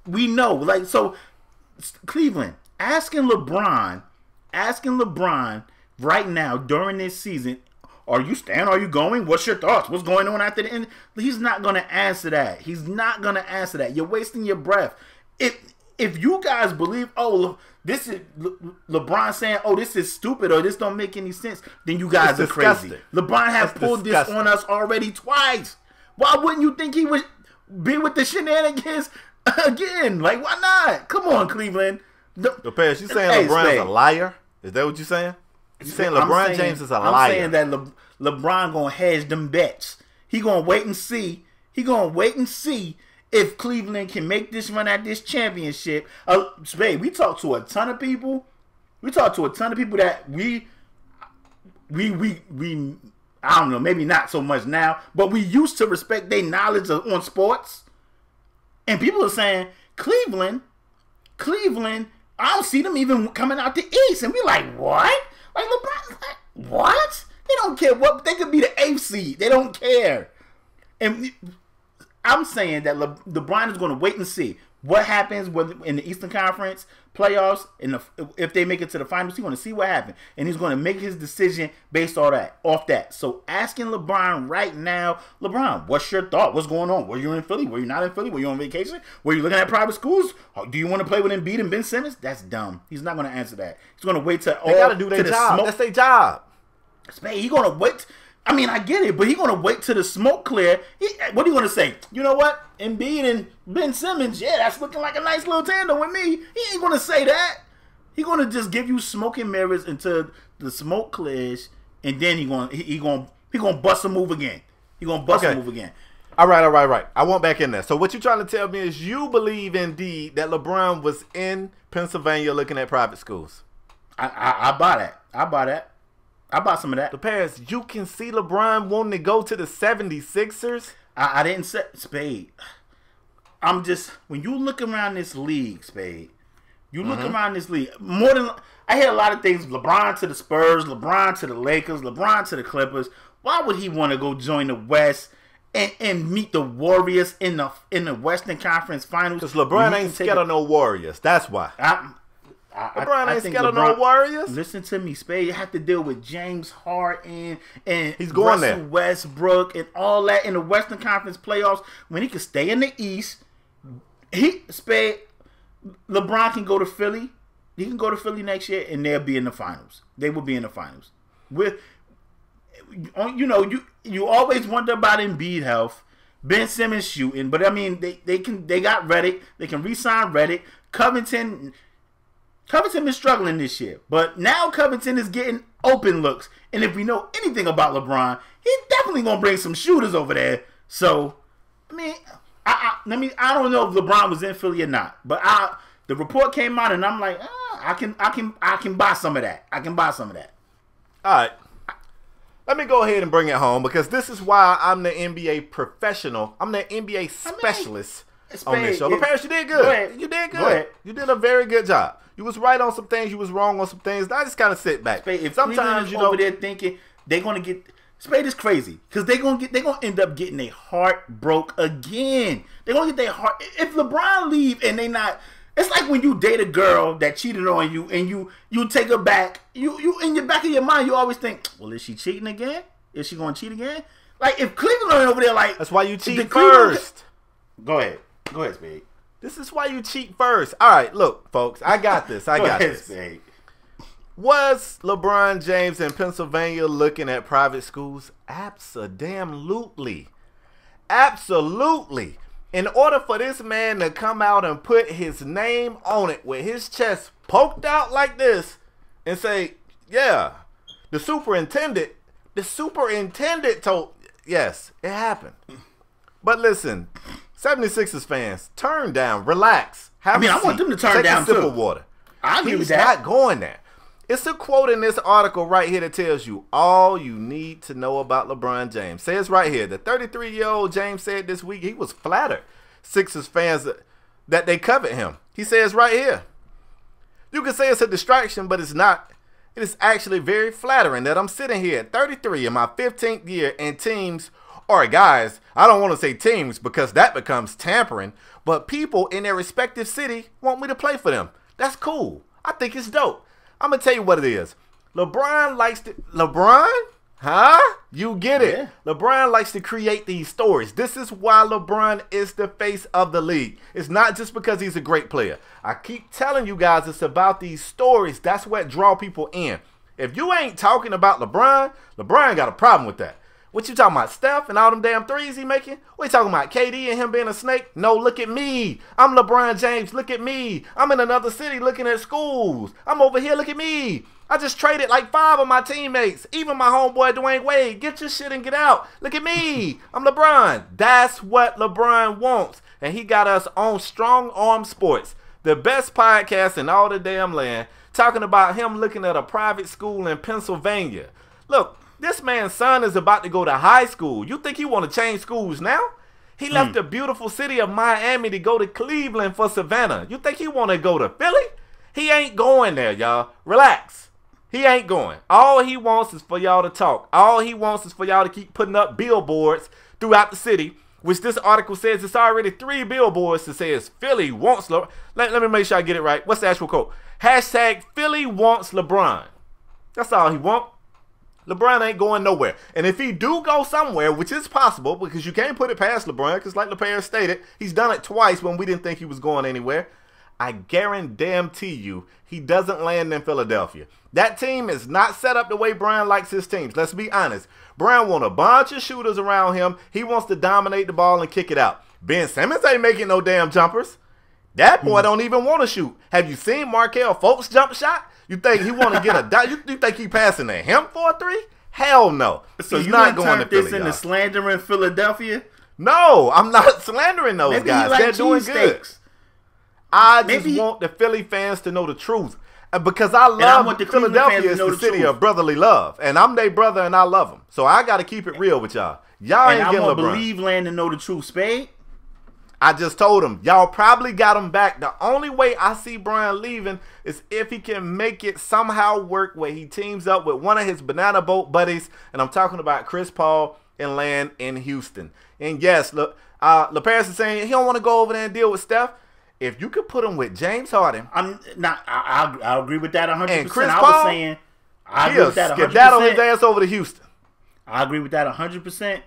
we know. Like, so Cleveland, asking LeBron right now during this season, are you staying? Are you going? What's your thoughts? What's going on after the end? He's not going to answer that. You're wasting your breath. If you guys believe, this is LeBron saying, this is stupid or this don't make any sense, then you guys are crazy. LeBron has pulled this on us already twice. Why wouldn't you think he would be with the shenanigans again? Like, why not? Come on, Cleveland. LeParis, you saying LeBron's a liar? Is that what you're saying? You saying LeBron James is a liar? I'm saying that LeBron gonna hedge them bets. He gonna wait and see. If Cleveland can make this run at this championship. We talked to a ton of people. That we I don't know, maybe not so much now, but we used to respect their knowledge on sports. And people are saying, Cleveland, I don't see them even coming out the East. And we like, what? Like, LeBron's like, what? They don't care what. They could be the 8th seed. They don't care. And I'm saying that LeBron is going to wait and see what happens in the Eastern Conference playoffs. If they make it to the finals, he's going to see what happens. And he's going to make his decision based off that. So asking LeBron right now, LeBron, what's your thought? What's going on? Were you in Philly? Were you not in Philly? Were you on vacation? Were you looking at private schools? Do you want to play with Embiid and Ben Simmons? That's dumb. He's not going to answer that. He's going to wait till they got to do their job. That's their job. He's going to wait. I mean, I get it, but he's going to wait till the smoke clear. What are you going to say? You know what? Embiid and Ben Simmons, yeah, that's looking like a nice little tandem with me. He ain't going to say that. He gonna just give you smoke and mirrors until the smoke clears, and then he gonna bust a move again. He gonna bust a move again. All right. I want back in there. So what you trying to tell me is you believe indeed that LeBron was in Pennsylvania looking at private schools? I buy that. I buy some of that. The Paris, you can see LeBron wanting to go to the 76ers? I didn't say Spade. I'm just, when you look around this league, Spade, you look around this league, more than, I hear a lot of things, LeBron to the Spurs, LeBron to the Lakers, LeBron to the Clippers. Why would he want to go join the West and meet the Warriors in the Western Conference Finals? Because LeBron ain't scared of no Warriors. That's why. LeBron ain't scared of no Warriors. Listen to me, Spade. You have to deal with James Harden and he's going Russell there. Westbrook and all that in the Western Conference playoffs. When he can stay in the East, LeBron can go to Philly. He can go to Philly next year, and they'll be in the finals. They will be in the finals. You always wonder about Embiid health, Ben Simmons shooting, but I mean they got Redick. They can re-sign Redick. Covington is struggling this year, but now Covington is getting open looks. And if we know anything about LeBron, he's definitely gonna bring some shooters over there. So, I mean, I don't know if LeBron was in Philly or not, but the report came out, and I'm like, I can buy some of that. I can buy some of that. All right. Let me go ahead and bring it home, because this is why I'm the NBA professional. I'm the NBA specialist on this show. Paris, you did good. You did good. You did a very good job. You was right on some things. You was wrong on some things. I just kind of sit back. Spade, if sometimes you over there thinking they're gonna get Spade is crazy, because they're gonna end up getting their heart broke again. They're gonna get their heart. If LeBron leave and they not. It's like when you date a girl that cheated on you and you take her back. You in your back of your mind, you always think, well, is she cheating again? Is she going to cheat again? Like, if Cleveland over there, like, that's why you cheat first. Go ahead, Spade. This is why you cheat first. All right, look, folks, I got this. I got this. Spade. Was LeBron James in Pennsylvania looking at private schools? Absolutely. Absolutely. In order for this man to come out and put his name on it with his chest poked out like this and say, yeah, the superintendent told, yes, it happened. But listen, 76ers fans, turn down, relax. I want them to turn down too. Take a sip of water. I agree with that. He's not going there. It's a quote in this article right here that tells you all you need to know about LeBron James. Says right here, the 33-year-old James said this week he was flattered Sixers fans that they covet him. He says right here, you can say it's a distraction, but it's not. It is actually very flattering that I'm sitting here at 33 in my 15th year, and teams, or guys, I don't want to say teams because that becomes tampering, but people in their respective city want me to play for them. That's cool. I think it's dope. I'm going to tell you what it is. LeBron likes to... LeBron? Huh? You get it. Yeah. LeBron likes to create these stories. This is why LeBron is the face of the league. It's not just because he's a great player. I keep telling you guys it's about these stories. That's what draw people in. If you ain't talking about LeBron, LeBron got a problem with that. What you talking about, Steph and all them damn threes he making? What you talking about, KD and him being a snake? No, look at me. I'm LeBron James. Look at me. I'm in another city looking at schools. I'm over here. Look at me. I just traded like 5 of my teammates. Even my homeboy Dwayne Wade. Get your shit and get out. Look at me. I'm LeBron. That's what LeBron wants. And he got us on Strong Arm Sports, the best podcast in all the damn land, talking about him looking at a private school in Pennsylvania. Look. This man's son is about to go to high school. You think he want to change schools now? He left the beautiful city of Miami to go to Cleveland for Savannah. You think he want to go to Philly? He ain't going there, y'all. Relax. He ain't going. All he wants is for y'all to talk. All he wants is for y'all to keep putting up billboards throughout the city, which this article says it's already 3 billboards that says Philly wants LeBron. Let me make sure I get it right. What's the actual quote? Hashtag Philly wants LeBron. That's all he wants. LeBron ain't going nowhere. And if he do go somewhere, which is possible, because you can't put it past LeBron, because like LePair stated, he's done it twice when we didn't think he was going anywhere. I guarantee you he doesn't land in Philadelphia. That team is not set up the way Brian likes his teams. Let's be honest. Brian wants a bunch of shooters around him. He wants to dominate the ball and kick it out. Ben Simmons ain't making no damn jumpers. That boy don't even want to shoot. Have you seen Markelle Fultz jump shot? You think he want to get a dot? You think he passing to him for a 3? Hell no. So he's not going to Philly, this into slandering Philadelphia? No, I'm not slandering those guys. They're doing good. I just want the Philly fans to know the truth. Because I love Philadelphia is the city of brotherly love. And I'm their brother and I love them. So I got to keep it real with y'all. Y'all ain't getting LeBron. I believe Land to know the truth, Spade. I just told him, y'all probably got him back. The only way I see Brian leaving is if he can make it somehow work where he teams up with one of his banana boat buddies. And I'm talking about Chris Paul and Land in Houston. And yes, look, LaParis is saying he don't want to go over there and deal with Steph. If you could put him with James Harden. I agree with that 100%. And Chris I Paul, was saying, I agree with that 100%. Skedaddle his ass over to Houston. I agree with that 100%.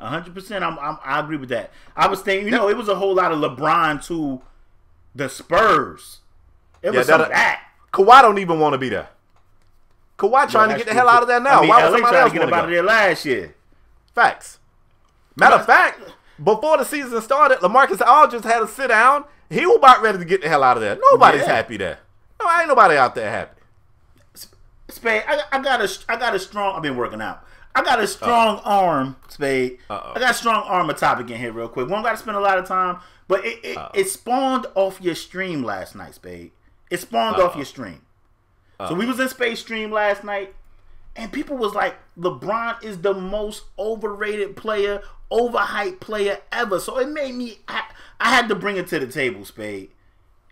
100%. I agree with that. I was thinking, it was a whole lot of LeBron to the Spurs. It was some of that. Kawhi don't even want to be there. Kawhi trying to get the hell out of there now. Why was somebody else get him out of there last year? Facts. Matter of fact, before the season started, LaMarcus Aldridge had to sit down. He was about ready to get the hell out of there. Nobody's happy there. No, ain't nobody out there happy. Spade, I got a strong. I've been working out. I got a strong arm, Spade. I got a strong arm topic in here real quick. We don't got to spend a lot of time, but it spawned off your stream last night, Spade. It spawned off your stream. So we was in Spade's stream last night, and people was like, LeBron is the most overrated player, overhyped player ever. So it made me, I had to bring it to the table, Spade.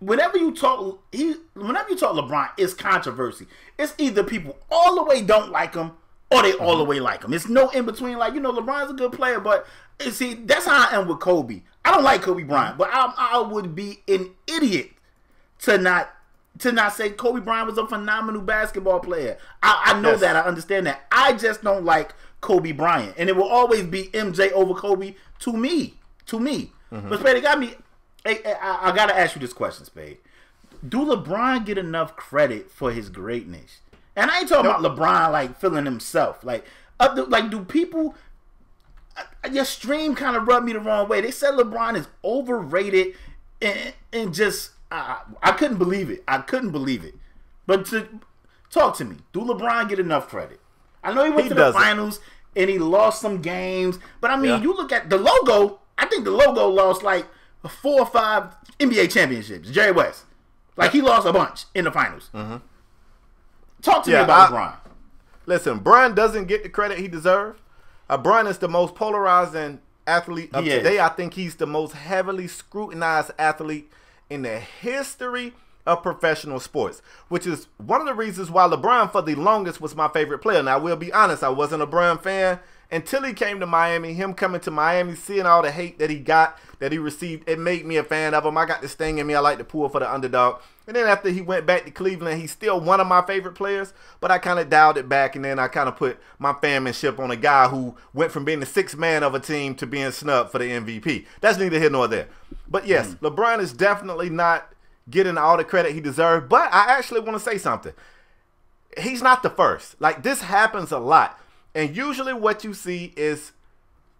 Whenever you talk LeBron, it's controversy. It's either people all the way don't like him, or they all the way like him. It's no in between. Like, LeBron's a good player, but see, that's how I am with Kobe. I don't like Kobe Bryant, but I would be an idiot to not say Kobe Bryant was a phenomenal basketball player. I know that. I understand that. I just don't like Kobe Bryant, and it will always be MJ over Kobe to me. But Spade, it got me. I got to ask you this question, Spade. Do LeBron get enough credit for his greatness? And I ain't talking about LeBron like feeling himself. Like do people? Your stream kind of rubbed me the wrong way. They said LeBron is overrated, and just I couldn't believe it. I couldn't believe it. But talk to me. Do LeBron get enough credit? I know he went to the finals and he lost some games, but I mean, you look at the logo. I think the logo lost like 4 or 5 NBA championships. Jerry West, like he lost a bunch in the finals. Talk to me about LeBron. Listen, Brian doesn't get the credit he deserves. Brian is the most polarizing athlete of today. I think he's the most heavily scrutinized athlete in the history of professional sports, which is one of the reasons why LeBron for the longest was my favorite player. Now, I will be honest, I wasn't a Brian fan until he came to Miami. Him coming to Miami, seeing all the hate that he received, it made me a fan of him. I got this thing in me. I like to pull for the underdog. And then after he went back to Cleveland, he's still one of my favorite players, but I kind of dialed it back, and then I kind of put my fanmanship on a guy who went from being the 6th man of a team to being snubbed for the MVP. That's neither here nor there. But yes, LeBron is definitely not getting all the credit he deserves, but I actually want to say something. He's not the first. Like, this happens a lot. And usually what you see is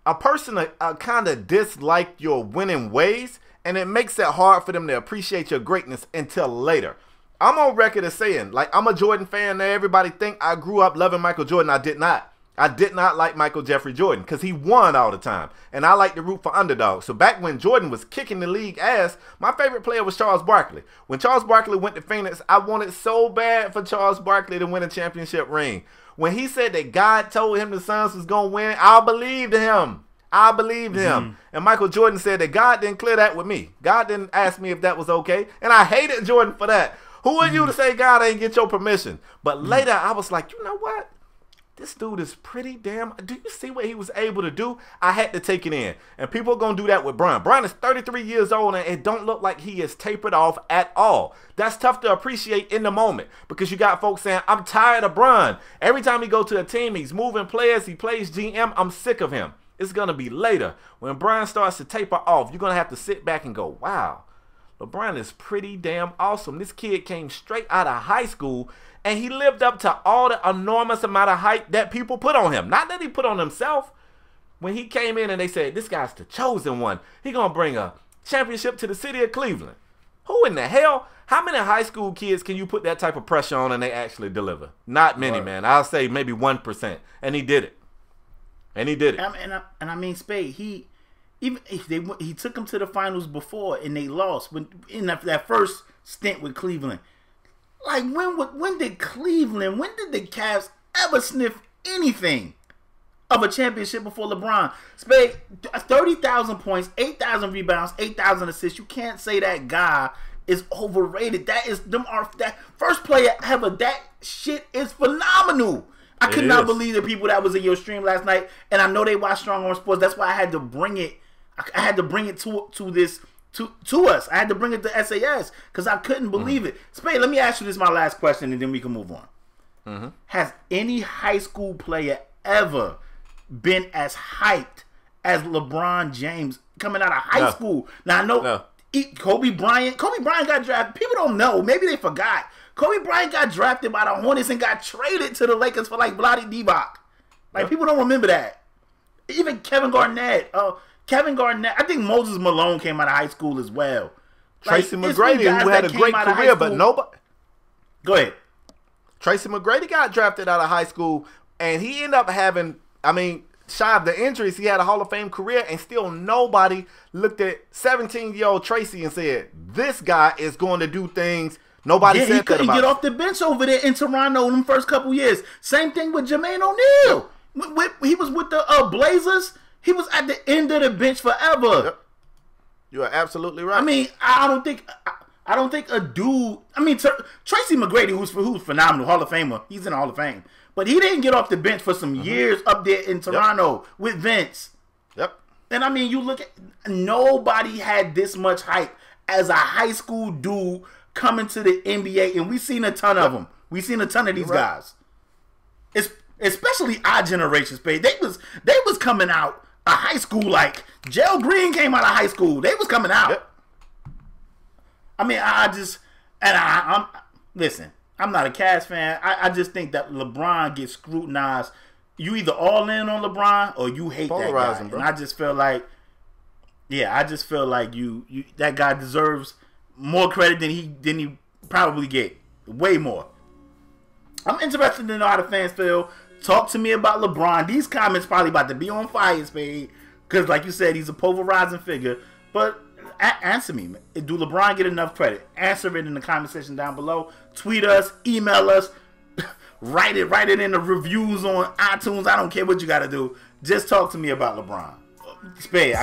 a person kind of dislike your winning ways, and it makes it hard for them to appreciate your greatness until later. I'm on record as saying, like, I'm a Jordan fan. Everybody think I grew up loving Michael Jordan. I did not. I did not like Michael Jeffrey Jordan because he won all the time. And I like to root for underdogs. So back when Jordan was kicking the league ass, my favorite player was Charles Barkley. When Charles Barkley went to Phoenix, I wanted so bad for Charles Barkley to win a championship ring. When he said that God told him the Suns was going to win, I believed him. I believed him. And Michael Jordan said that God didn't clear that with me. God didn't ask me if that was okay. And I hated Jordan for that. Who are you to say God ain't get your permission? But later I was like, you know what? This dude is pretty damn. Do you see what he was able to do? I had to take it in. And people are going to do that with Brian. Brian is 33 years old, and it don't look like he is tapered off at all. That's tough to appreciate in the moment because you got folks saying, I'm tired of Brian. Every time he go to a team, he's moving players. He plays GM. I'm sick of him. It's going to be later. When Brian starts to taper off, you're going to have to sit back and go, wow, LeBron is pretty damn awesome. This kid came straight out of high school, and he lived up to all the enormous amount of hype that people put on him. Not that he put on himself. When he came in and they said, this guy's the chosen one. He going to bring a championship to the city of Cleveland. Who in the hell? How many high school kids can you put that type of pressure on and they actually deliver? Not many, man. I'll say maybe 1%. And he did it. And I mean, Spade, he took them to the finals before and they lost in that first stint with Cleveland. Like, when did the Cavs ever sniff anything of a championship before LeBron? Spade, 30,000 points, 8,000 rebounds, 8,000 assists. You can't say that guy is overrated. That first player ever. That shit is phenomenal. I could not believe the people that was in your stream last night, and I know they watch Strong Arm Sports. That's why I had to bring it. I had to bring it to us. I had to bring it to SAS because I couldn't believe it. Spade, let me ask you this, my last question, and then we can move on. Has any high school player ever been as hyped as LeBron James coming out of high school? Now I know Kobe Bryant got drafted. People don't know. Maybe they forgot. Kobe Bryant got drafted by the Hornets and got traded to the Lakers for like Bloody Divac. Like, people don't remember that. Even Kevin Garnett. I think Moses Malone came out of high school as well. Tracy McGrady, who had a great career, but nobody. Go ahead. Tracy McGrady got drafted out of high school, and he ended up having, shy of the injuries, he had a Hall of Fame career, and still nobody looked at 17-year-old Tracy and said, this guy is going to do things nobody said that about. He couldn't get off the bench over there in Toronto in the first couple years. Same thing with Jermaine O'Neal. He was with the Blazers. He was at the end of the bench forever. Yep. You are absolutely right. I don't think a dude. Tracy McGrady, who's phenomenal, Hall of Famer. He's in the Hall of Fame, but he didn't get off the bench for some years up there in Toronto with Vince. Yep. And you look at, nobody had this much hype as a high school dude coming to the NBA, and we've seen a ton of them. We've seen a ton of these guys. Especially our generation, Spade. They was coming out of high school like Jell Green came out of high school. They was coming out. Yep. Listen, I'm not a Cavs fan. I just think that LeBron gets scrutinized. You either all in on LeBron or you hate that guy. Bro. And I just feel like, you that guy deserves more credit than he probably get. Way more. I'm interested to know how the fans feel. Talk to me about LeBron. These comments probably about to be on fire, Spade. Because, like you said, he's a pulverizing figure. But answer me. Do LeBron get enough credit? Answer it in the comment section down below. Tweet us. Email us. Write it in the reviews on iTunes. I don't care what you got to do. Just talk to me about LeBron. Spade,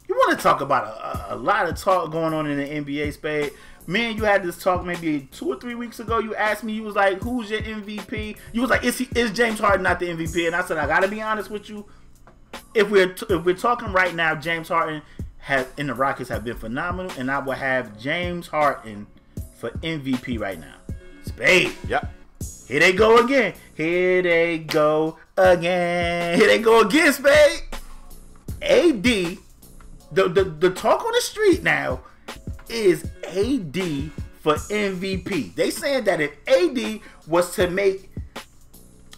you want to talk about a lot of talk going on in the NBA, Spade. Me and you had this talk maybe 2 or 3 weeks ago. You asked me, you was like, who's your MVP? You was like, is James Harden not the MVP? And I said, I got to be honest with you. If we're talking right now, James Harden and the Rockets have been phenomenal, and I will have James Harden for MVP right now. Spade. Yep. Here they go again. Here they go again, Spade. AD, the talk on the street now is AD for MVP. They saying that if AD was to make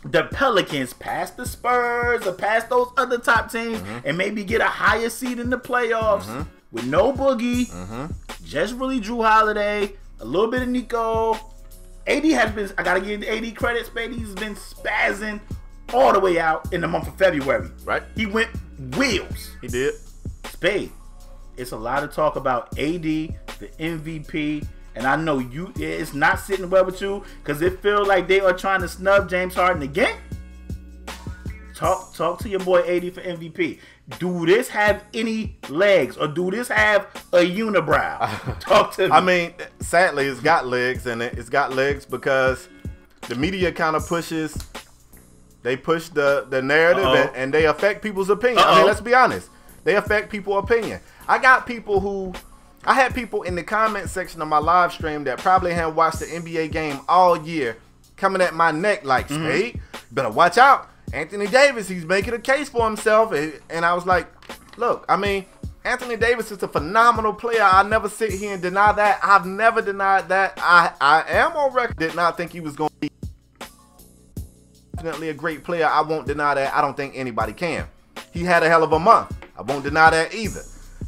the Pelicans pass the Spurs or pass those other top teams and maybe get a higher seed in the playoffs with no Boogie, just really Drew Holiday, a little bit of Nico. AD has been, I gotta give AD credit, Spade. He's been spazzing all the way out in the month of February. Right. He went wheels. He did. Spade. It's a lot of talk about AD, the MVP, and I know it's not sitting well with you because it feels like they are trying to snub James Harden again. Talk to your boy AD for MVP. Do this have any legs, or do this have a unibrow? Talk to me. Sadly, it's got legs, and it's got legs because the media kind of pushes. They push the narrative, and they affect people's opinion. Let's be honest. They affect people's opinion. I had people in the comment section of my live stream that probably hadn't watched the NBA game all year coming at my neck like, Spade, better watch out. Anthony Davis, he's making a case for himself. And I was like, look, Anthony Davis is a phenomenal player. I never sit here and deny that. I've never denied that. I am on record. Did not think he was going to be definitely a great player. I won't deny that. I don't think anybody can. He had a hell of a month. I won't deny that either.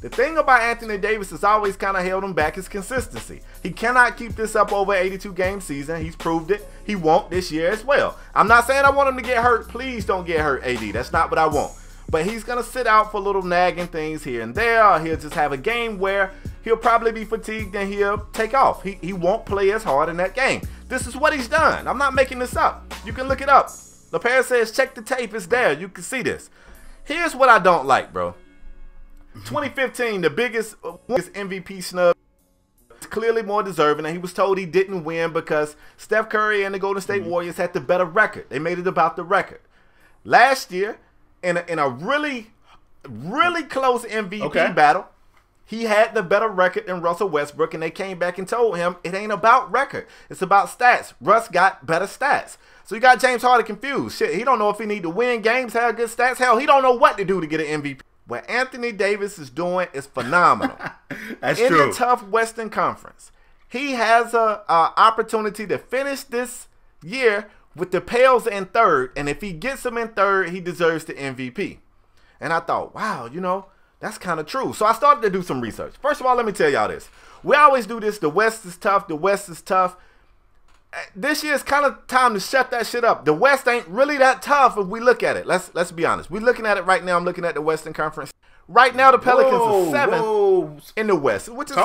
The thing about Anthony Davis has always kind of held him back is consistency. He cannot keep this up over 82-game season. He's proved it. He won't this year as well. I'm not saying I want him to get hurt. Please don't get hurt, AD. That's not what I want. But he's going to sit out for little nagging things here and there. Or he'll just have a game where he'll probably be fatigued and he'll take off. He won't play as hard in that game. This is what he's done. I'm not making this up. You can look it up. LePere says, check the tape. It's there. You can see this. Here's what I don't like, bro. 2015, the biggest MVP snub, is clearly more deserving, and he was told he didn't win because Steph Curry and the Golden State Warriors had the better record. They made it about the record. Last year, in a really close MVP battle, he had the better record than Russell Westbrook, and they came back and told him it ain't about record. It's about stats. Russ got better stats. So you got James Harden confused. Shit, he don't know if he need to win games, have good stats. Hell, he don't know what to do to get an MVP. What Anthony Davis is doing is phenomenal. That's in true. the tough Western Conference, he has a opportunity to finish this year with the Pels in third, and if he gets them in third, he deserves the MVP. And I thought, wow, you know, that's kind of true. So I started to do some research. First of all, let me tell y'all this. We always do this. The West is tough. The West is tough. This year it's kind of time to shut that shit up. The West ain't really that tough if we look at it. Let's be honest. We're looking at it right now. I'm looking at the Western Conference. Right now, the Pelicans are 7th in the West, which is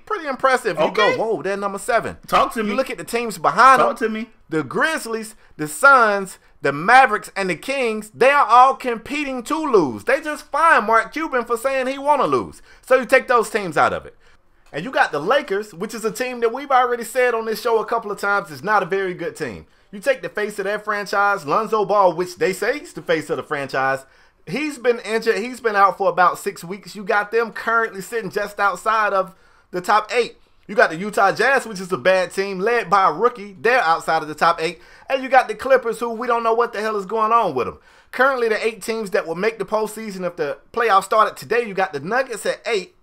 pretty impressive. You go, whoa, they're number 7. Talk to me. You look at the teams behind them. Talk to me. The Grizzlies, the Suns, the Mavericks, and the Kings, they are all competing to lose. They just fined Mark Cuban for saying he want to lose. So you take those teams out of it. And you got the Lakers, which is a team that we've already said on this show a couple of times is not a very good team. You take the face of that franchise, Lonzo Ball, which they say he's the face of the franchise. He's been injured. He's been out for about 6 weeks. You got them currently sitting just outside of the top 8. You got the Utah Jazz, which is a bad team, led by a rookie. They're outside of the top 8. And you got the Clippers, who we don't know what the hell is going on with them. Currently, the 8 teams that will make the postseason if the playoffs started today, you got the Nuggets at 8.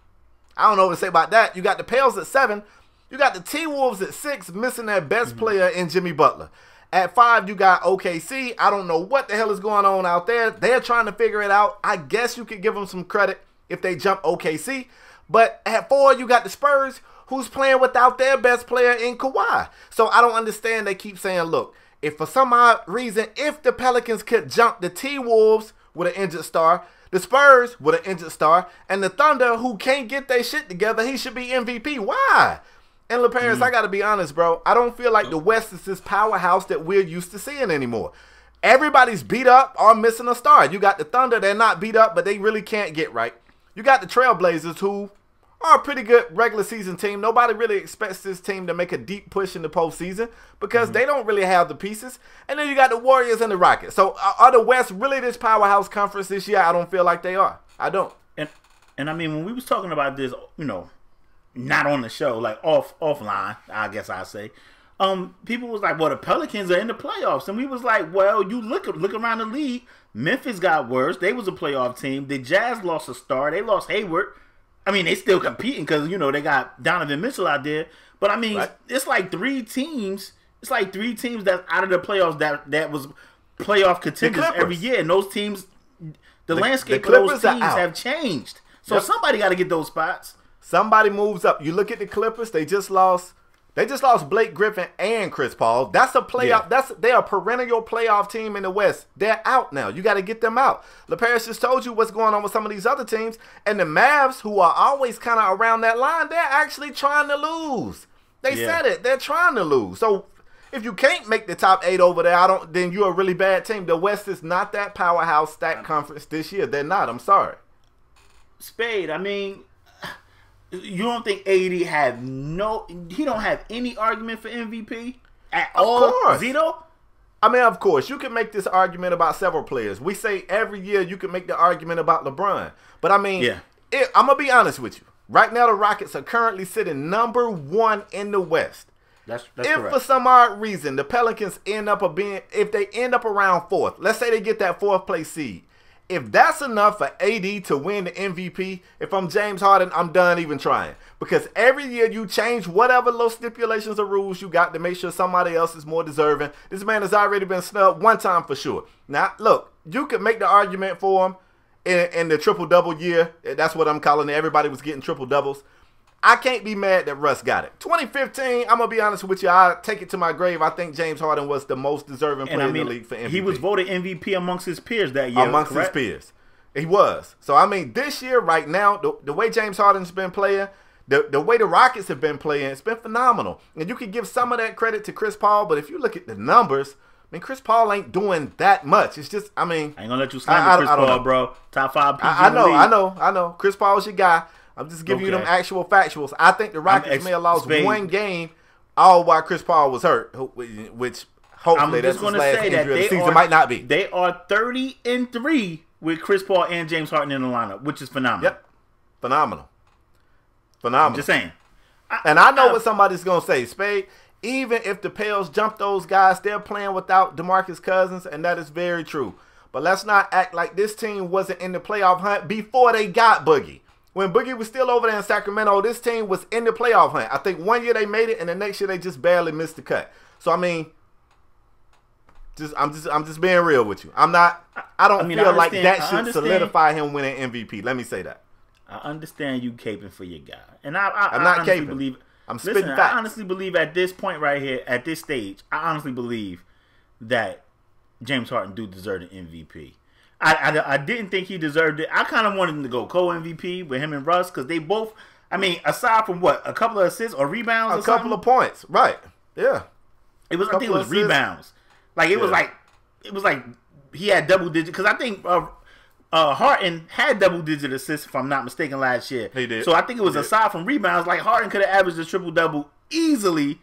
I don't know what to say about that. You got the Pels at 7. You got the T-Wolves at 6, missing their best player in Jimmy Butler. At 5, you got OKC. I don't know what the hell is going on out there. They're trying to figure it out. I guess you could give them some credit if they jump OKC. But at 4, you got the Spurs, who's playing without their best player in Kawhi. So I don't understand. They keep saying, look, if for some odd reason, if the Pelicans could jump the T-Wolves with an injured star, the Spurs with an injured star, and the Thunder, who can't get their shit together, he should be MVP. Why? And LeParis, I got to be honest, bro. I don't feel like the West is this powerhouse that we're used to seeing anymore. Everybody's beat up or missing a star. You got the Thunder, they're not beat up, but they really can't get right. You got the Trailblazers, who are a pretty good regular season team. Nobody really expects this team to make a deep push in the postseason because they don't really have the pieces. And then you got the Warriors and the Rockets. So are the West really this powerhouse conference this year? I don't feel like they are. I don't. And I mean, when we was talking about this, you know, not on the show, like offline, I guess I say, people was like, well, the Pelicans are in the playoffs. And we was like, well, you look around the league. Memphis got worse. They was a playoff team. The Jazz lost a star. They lost Hayward. I mean, they still competing because, you know, they got Donovan Mitchell out there. But, I mean, it's like 3 teams. It's like 3 teams that's out of the playoffs that was playoff contenders every year. And those teams, the landscape of those teams have changed. So somebody got to get those spots. Somebody moves up. You look at the Clippers. They just lost Blake Griffin and Chris Paul. That's a playoff. Yeah. They're a perennial playoff team in the West. They're out now. You got to get them out. LeParis just told you what's going on with some of these other teams. And the Mavs, who are always kind of around that line, they're actually trying to lose. They said it. They're trying to lose. So if you can't make the top 8 over there, then you're a really bad team. The West is not that powerhouse stack conference this year. They're not. I'm sorry. Spade, I mean, you don't think AD he don't have any argument for MVP at all? Of course. Zito? I mean, of course, you can make this argument about several players. We say every year you can make the argument about LeBron. But I mean, I'm going to be honest with you. Right now, the Rockets are currently sitting number 1 in the West. That's if correct. for some odd reason the Pelicans if they end up around 4th, let's say they get that 4th place seed. If that's enough for AD to win the MVP, if I'm James Harden, I'm done even trying. Because every year you change whatever little stipulations or rules you got to make sure somebody else is more deserving. This man has already been snubbed 1 time for sure. Now, look, you could make the argument for him in the triple-double year. That's what I'm calling it. Everybody was getting triple-doubles. I can't be mad that Russ got it. 2015, I'm going to be honest with you. I take it to my grave. I think James Harden was the most deserving player in the league for MVP. He was voted MVP amongst his peers that year, amongst his peers. He was. So, I mean, this year, right now, the way James Harden's been playing, the way the Rockets have been playing, it's been phenomenal. And you can give some of that credit to Chris Paul, but if you look at the numbers, I mean, Chris Paul ain't doing that much. It's just, I mean. I ain't going to let you slander Chris Paul, bro. Top 5 PG I know. Chris Paul's your guy. I'm just giving you them actual factuals. I think the Rockets may have lost one game all while Chris Paul was hurt, which hopefully that's his last injury of the season. Might not be. They are 30-3 with Chris Paul and James Harden in the lineup, which is phenomenal. Yep. Phenomenal. I'm just saying. And I know what somebody's going to say. Spade, even if the Pels jump those guys, they're playing without DeMarcus Cousins, and that is very true. But let's not act like this team wasn't in the playoff hunt before they got Boogie. When Boogie was still over there in Sacramento, this team was in the playoff hunt. I think one year they made it, and the next year they just barely missed the cut. So I mean, I'm just being real with you. I don't feel like that should solidify him winning MVP. Let me say that. I understand you caping for your guy, and I'm not caping. I'm spitting facts. I honestly believe at this point right here, at this stage, I honestly believe that James Harden do deserve an MVP. I didn't think he deserved it. I kind of wanted him to go co-MVP with him and Russ because they both, I mean, aside from what, a couple of assists or rebounds, a couple of points, right? Yeah, I think it was rebounds. Like it was like he had double digit because I think Harden had double digit assists if I'm not mistaken last year. He did. So I think it was aside from rebounds, like Harden could have averaged a triple double easily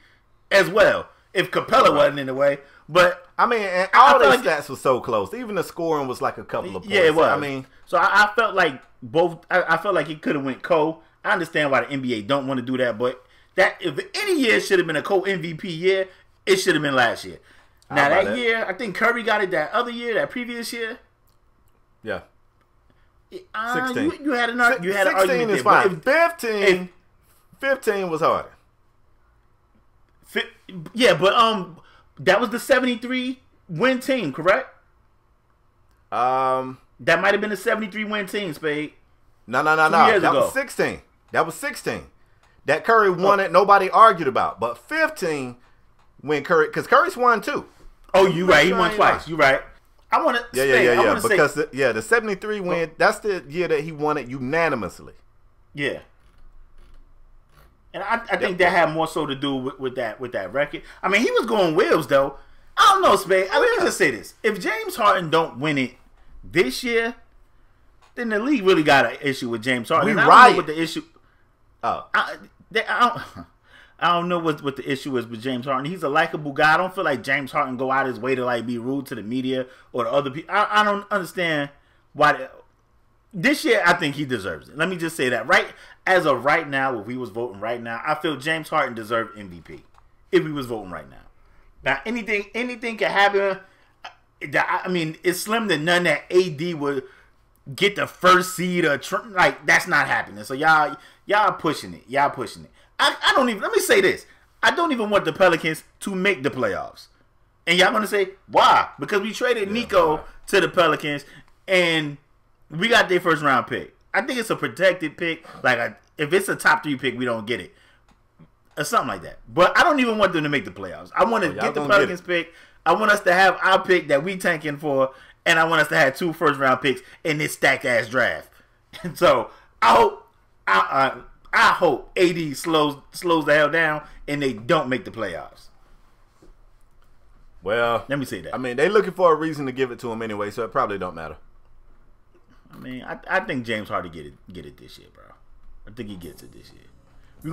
as well if Capella wasn't in the way. But I mean, and all the stats were so close. Even the scoring was like a couple of points. Yeah, it was. I mean, so I felt like both. I felt like it could have went co. I understand why the NBA don't want to do that, but that if any year should have been a co-MVP year, it should have been last year. Now that year, I think Curry got it that other year, that previous year. Yeah. 16. You had an argument. 16 is fine. 15 was harder. Yeah, but that was the 73 win team, correct? That might have been the 73 win team, Spade. No. That was 16. That was 16. That Curry won it. Nobody argued about. But 15 when Curry, because Curry's won too. Oh, you right. He won twice. You right. I want to. Yeah. Because the 73 win. That's the year that he won it unanimously. Yeah. And I think that had more so to do with that record. I mean, he was going wheels though. I don't know, Spade. Let me just say this: if James Harden don't win it this year, then the league really got an issue with James Harden. I don't know what the issue. I don't know what the issue is with James Harden. He's a likable guy. I don't feel like James Harden go out his way to like be rude to the media or the other people. I don't understand why. This year, I think he deserves it. Let me just say that. Right as of right now, if we was voting right now, I feel James Harden deserved MVP. If we was voting right now. Now, anything can happen. I mean, it's slim to none that AD would get the first seed or like that's not happening. So y'all pushing it. Y'all pushing it. I don't even. Let me say this. I don't even want the Pelicans to make the playoffs. And y'all gonna say why? Because we traded Nico to the Pelicans and we got their first round pick. I think it's a protected pick. Like if it's a top 3 pick, we don't get it. Or something like that. But I don't even want them to make the playoffs. I want to get the Pelicans pick. I want us to have our pick that we tanking for, and I want us to have 2 first round picks in this stacked ass draft. And so I hope AD slows the hell down and they don't make the playoffs. Well, let me say that. I mean, they're looking for a reason to give it to him anyway, so it probably don't matter. I mean, I think James Harden get it this year, bro. I think he gets it this year. We're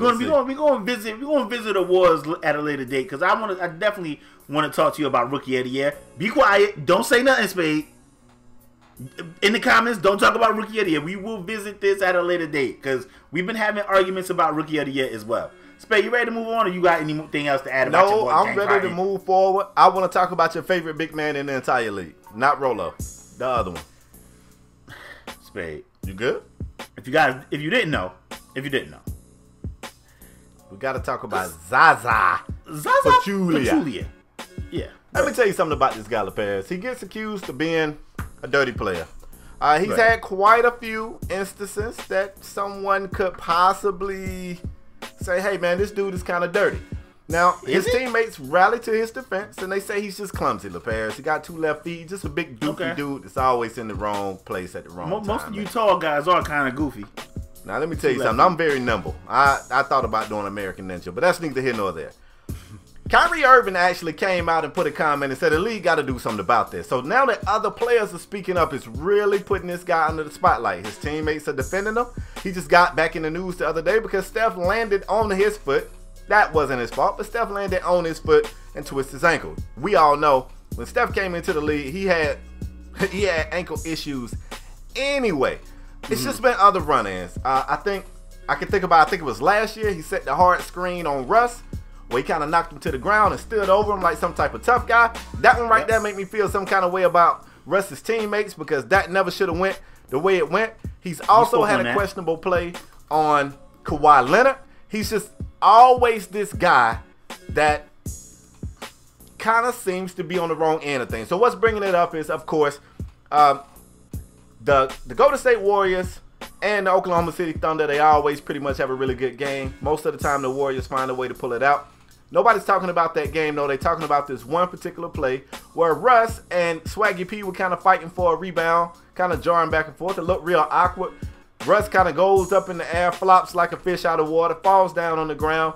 gonna visit awards at a later date because I definitely want to talk to you about Rookie of the Year. Be quiet, don't say nothing, Spade. In the comments, don't talk about Rookie of the Year. We will visit this at a later date because we've been having arguments about Rookie of the Year as well. Spade, you ready to move on, or you got anything else to add about your boy, I'm ready to move forward. I want to talk about your favorite big man in the entire league, not Rolo, the other one. Spade, you good? If you didn't know, we got to talk about Zaza Pachulia. Yeah. Let me tell you something about this guy, Lopez. He gets accused of being a dirty player. He's had quite a few instances that someone could possibly say, hey, man, this dude is kind of dirty. Now, his teammates rally to his defense, and they say he's just clumsy, LaParis. He got 2 left feet, just a big doofy dude that's always in the wrong place at the wrong time. Most of you tall guys are kind of goofy. Now, let me tell you something. I'm very nimble. I thought about doing American Ninja, but that's neither here nor there. Kyrie Irving actually came out and put a comment and said the league got to do something about this. So now that other players are speaking up, it's really putting this guy under the spotlight. His teammates are defending him. He just got back in the news the other day because Steph landed on his foot. That wasn't his fault, but Steph landed on his foot and twisted his ankle. We all know when Steph came into the league, he had ankle issues anyway. It's just been other run-ins. I think it was last year, he set the hard screen on Russ, where he kind of knocked him to the ground and stood over him like some type of tough guy. That one right there made me feel some kind of way about Russ's teammates because that never should have went the way it went. He's also had a questionable play on Kawhi Leonard. He's just always this guy that kind of seems to be on the wrong end of things. So what's bringing it up is, of course, the Golden State Warriors and the Oklahoma City Thunder. They always pretty much have a really good game. Most of the time, the Warriors find a way to pull it out. Nobody's talking about that game, though. They're talking about this one particular play where Russ and Swaggy P were kind of fighting for a rebound, kind of jarring back and forth. It looked real awkward. Russ kind of goes up in the air, flops like a fish out of water, falls down on the ground.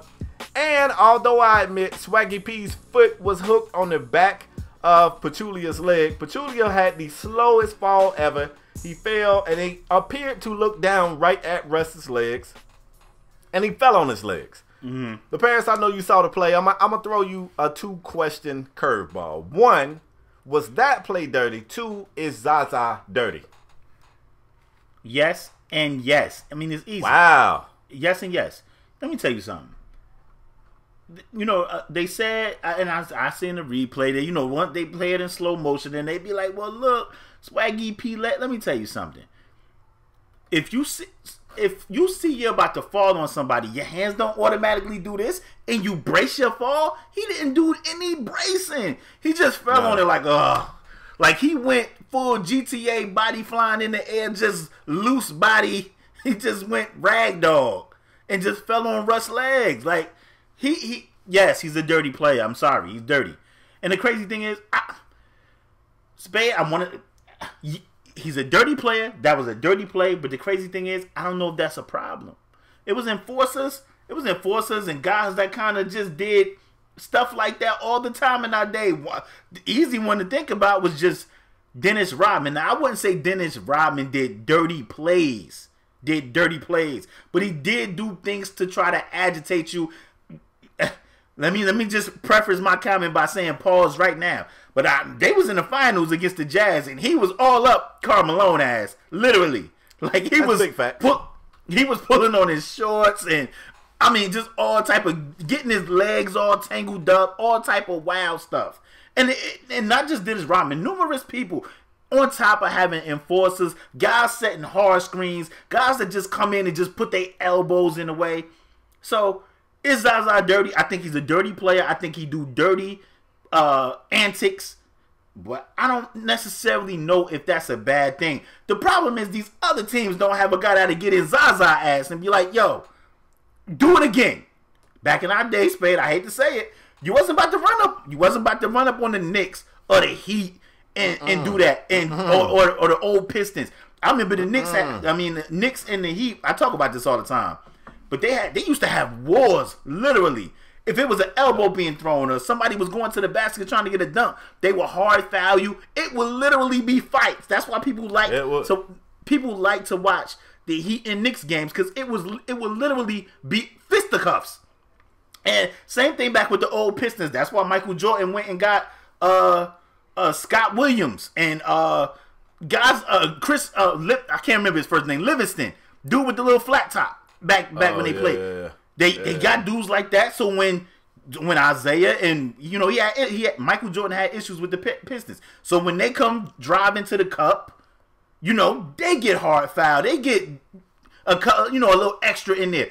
And although I admit Swaggy P's foot was hooked on the back of Pachulia's leg, Pachulia had the slowest fall ever. He fell and he appeared to look down right at Russ's legs. And he fell on his legs. The parents, I know you saw the play. I'm going to throw you a 2-question curveball. 1, was that play dirty? 2, is Zaza dirty? Yes and yes. I mean, it's easy. Wow. Yes and yes. Let me tell you something. You know, they said, and I seen the replay that, you know, once they play it in slow motion, and they be like, well, look, Swaggy P, let me tell you something. If you see you're about to fall on somebody, your hands don't automatically do this, and you brace your fall. He didn't do any bracing. He just fell on it like, ugh. Like he went full GTA body flying in the air, just loose body. He just went ragdoll and just fell on Russ' legs. Like yes, he's a dirty player. I'm sorry, he's dirty. And the crazy thing is, Spade, he's a dirty player. That was a dirty play. But the crazy thing is, I don't know if that's a problem. It was enforcers. And guys that kind of just did stuff like that all the time in our day. The easy one to think about was just Dennis Rodman. Now, I wouldn't say Dennis Rodman did dirty plays. But he did do things to try to agitate you. Let me just preface my comment by saying pause right now. But they was in the finals against the Jazz, and he was all up Karl Malone ass, literally. Like he was big fact. He was pulling on his shorts, and I mean just all type of getting his legs all tangled up, all type of wild stuff. And not just Dennis Rodman, numerous people. On top of having enforcers, guys setting hard screens, guys that just come in and just put their elbows in the way. So is Zaza dirty? I think he's a dirty player. I think he do dirty antics, but I don't necessarily know if that's a bad thing. The problem is these other teams don't have a guy that'll get his Zaza ass and be like, yo, do it again. Back in our day, Spade, I hate to say it, you wasn't about to run up. You wasn't about to run up on the Knicks or the Heat and do that, and or the old Pistons. I remember the Knicks the Knicks and the Heat. I talk about this all the time, but they used to have wars, literally. If it was an elbow being thrown or somebody was going to the basket trying to get a dunk, they would hard foul you. It would literally be fights. That's why people like to watch the Heat and Knicks games, because it would literally be fisticuffs. And same thing back with the old Pistons. That's why Michael Jordan went and got Scott Williams and guys Chris I can't remember his first name, Livingston, dude with the little flat top back when they played. Yeah. They got dudes like that. So when Isaiah and he had Michael Jordan had issues with the Pistons. So when they come drive into the cup, they get hard fouled. They get a little extra in there.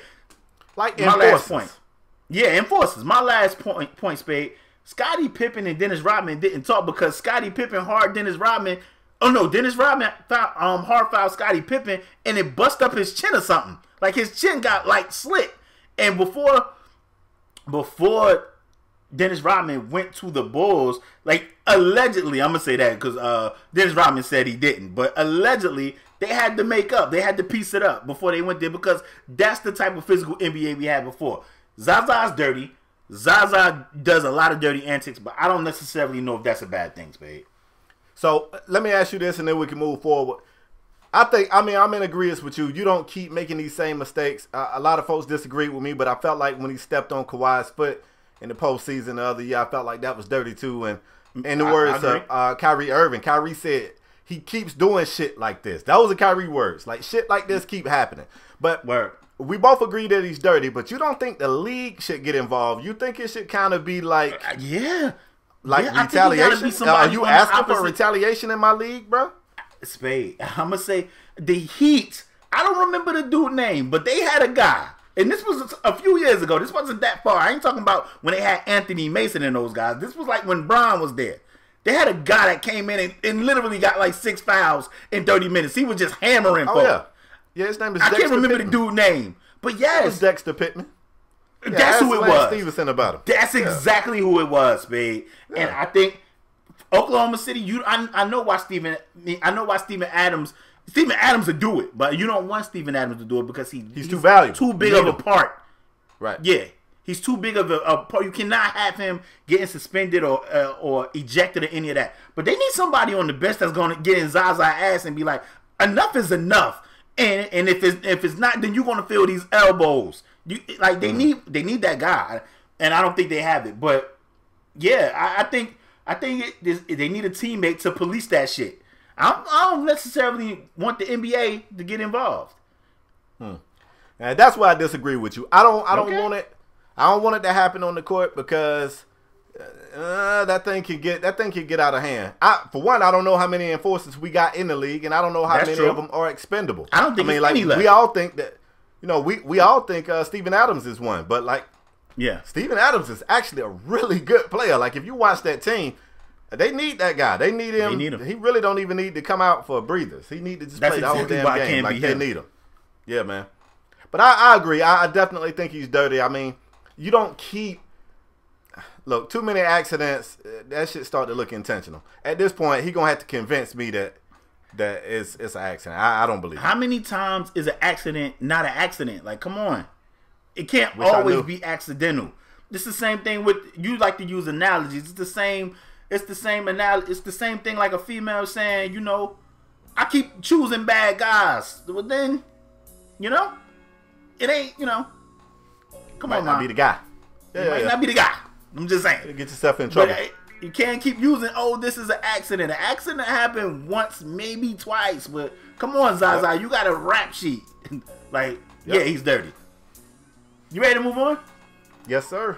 Like my last point. Yeah, enforcers. My last point, Spade. Scottie Pippen and Dennis Rodman didn't talk because Scottie Pippen hard Dennis Rodman Oh no, Dennis Rodman hard fouled Scottie Pippen and it bust up his chin or something. Like his chin got like slit. And before Dennis Rodman went to the Bulls, like allegedly, I'm gonna say that because Dennis Rodman said he didn't, but allegedly they had to make up, they had to piece it up before they went there because that's the type of physical NBA we had before. Zaza's dirty. Zaza does a lot of dirty antics, but I don't necessarily know if that's a bad thing, Spade. So let me ask you this, and then we can move forward. I'm in agreement with you. You don't keep making these same mistakes. A lot of folks disagree with me, but I felt like when he stepped on Kawhi's foot in the postseason the other year, I felt like that was dirty too. And in the words of Kyrie Irving, Kyrie said he keeps doing shit like this. Those are Kyrie words. Like shit like this keep happening. But we both agree that he's dirty. But you don't think the league should get involved? You think it should kind of be like retaliation? Are you asking for retaliation in my league, bro? Spade. I'm gonna say the Heat. I don't remember the dude name, but they had a guy, and this was a few years ago. This wasn't that far. I ain't talking about when they had Anthony Mason and those guys. This was like when Bron was there. They had a guy that came in and literally got like 6 fouls in 30 minutes. He was just hammering. Yeah, his name is. I can't remember the dude name, but yes, it was Dexter Pittman. Yeah, that's who it was. Stevenson about him. That's exactly who it was, Spade. Yeah. And I think Oklahoma City. I know why Steven Adams would do it, but you don't want Steven Adams to do it because he's too valuable, too big of a part. Right? Yeah, he's too big of a part. You cannot have him getting suspended or ejected or any of that. But they need somebody on the bench that's going to get in Zaza ass and be like, enough is enough. And if it's not, then you're going to feel these elbows. They need that guy, and I don't think they have it. But yeah, I think they need a teammate to police that shit. I don't necessarily want the NBA to get involved. And that's why I disagree with you. I don't want it. I don't want it to happen on the court because that thing can get out of hand. For one, I don't know how many enforcers we got in the league, and I don't know how many of them are expendable. I don't think any left. We all think that. We all think Steven Adams is one, but Steven Adams is actually a really good player. Like if you watch that team, they need that guy. They need him. He really don't even need to come out for breathers. He need to just play the whole damn game. Like they need him. Yeah, man. But I agree. I definitely think he's dirty. I mean, you don't keep too many accidents. That shit start to look intentional. At this point, he gonna have to convince me that it's an accident. I don't believe it. How many times is an accident not an accident? Like, come on. It can't always be accidental. It's the same thing with, you like to use analogies. It's the same analogy. It's the same thing like a female saying, I keep choosing bad guys. But then, it ain't, come on, not be the guy. It might not be the guy. I'm just saying. You get yourself in trouble. But you can't keep using, this is an accident. An accident happened once, maybe twice. But come on, Zaza, you got a rap sheet. Yeah, he's dirty. You ready to move on? Yes, sir.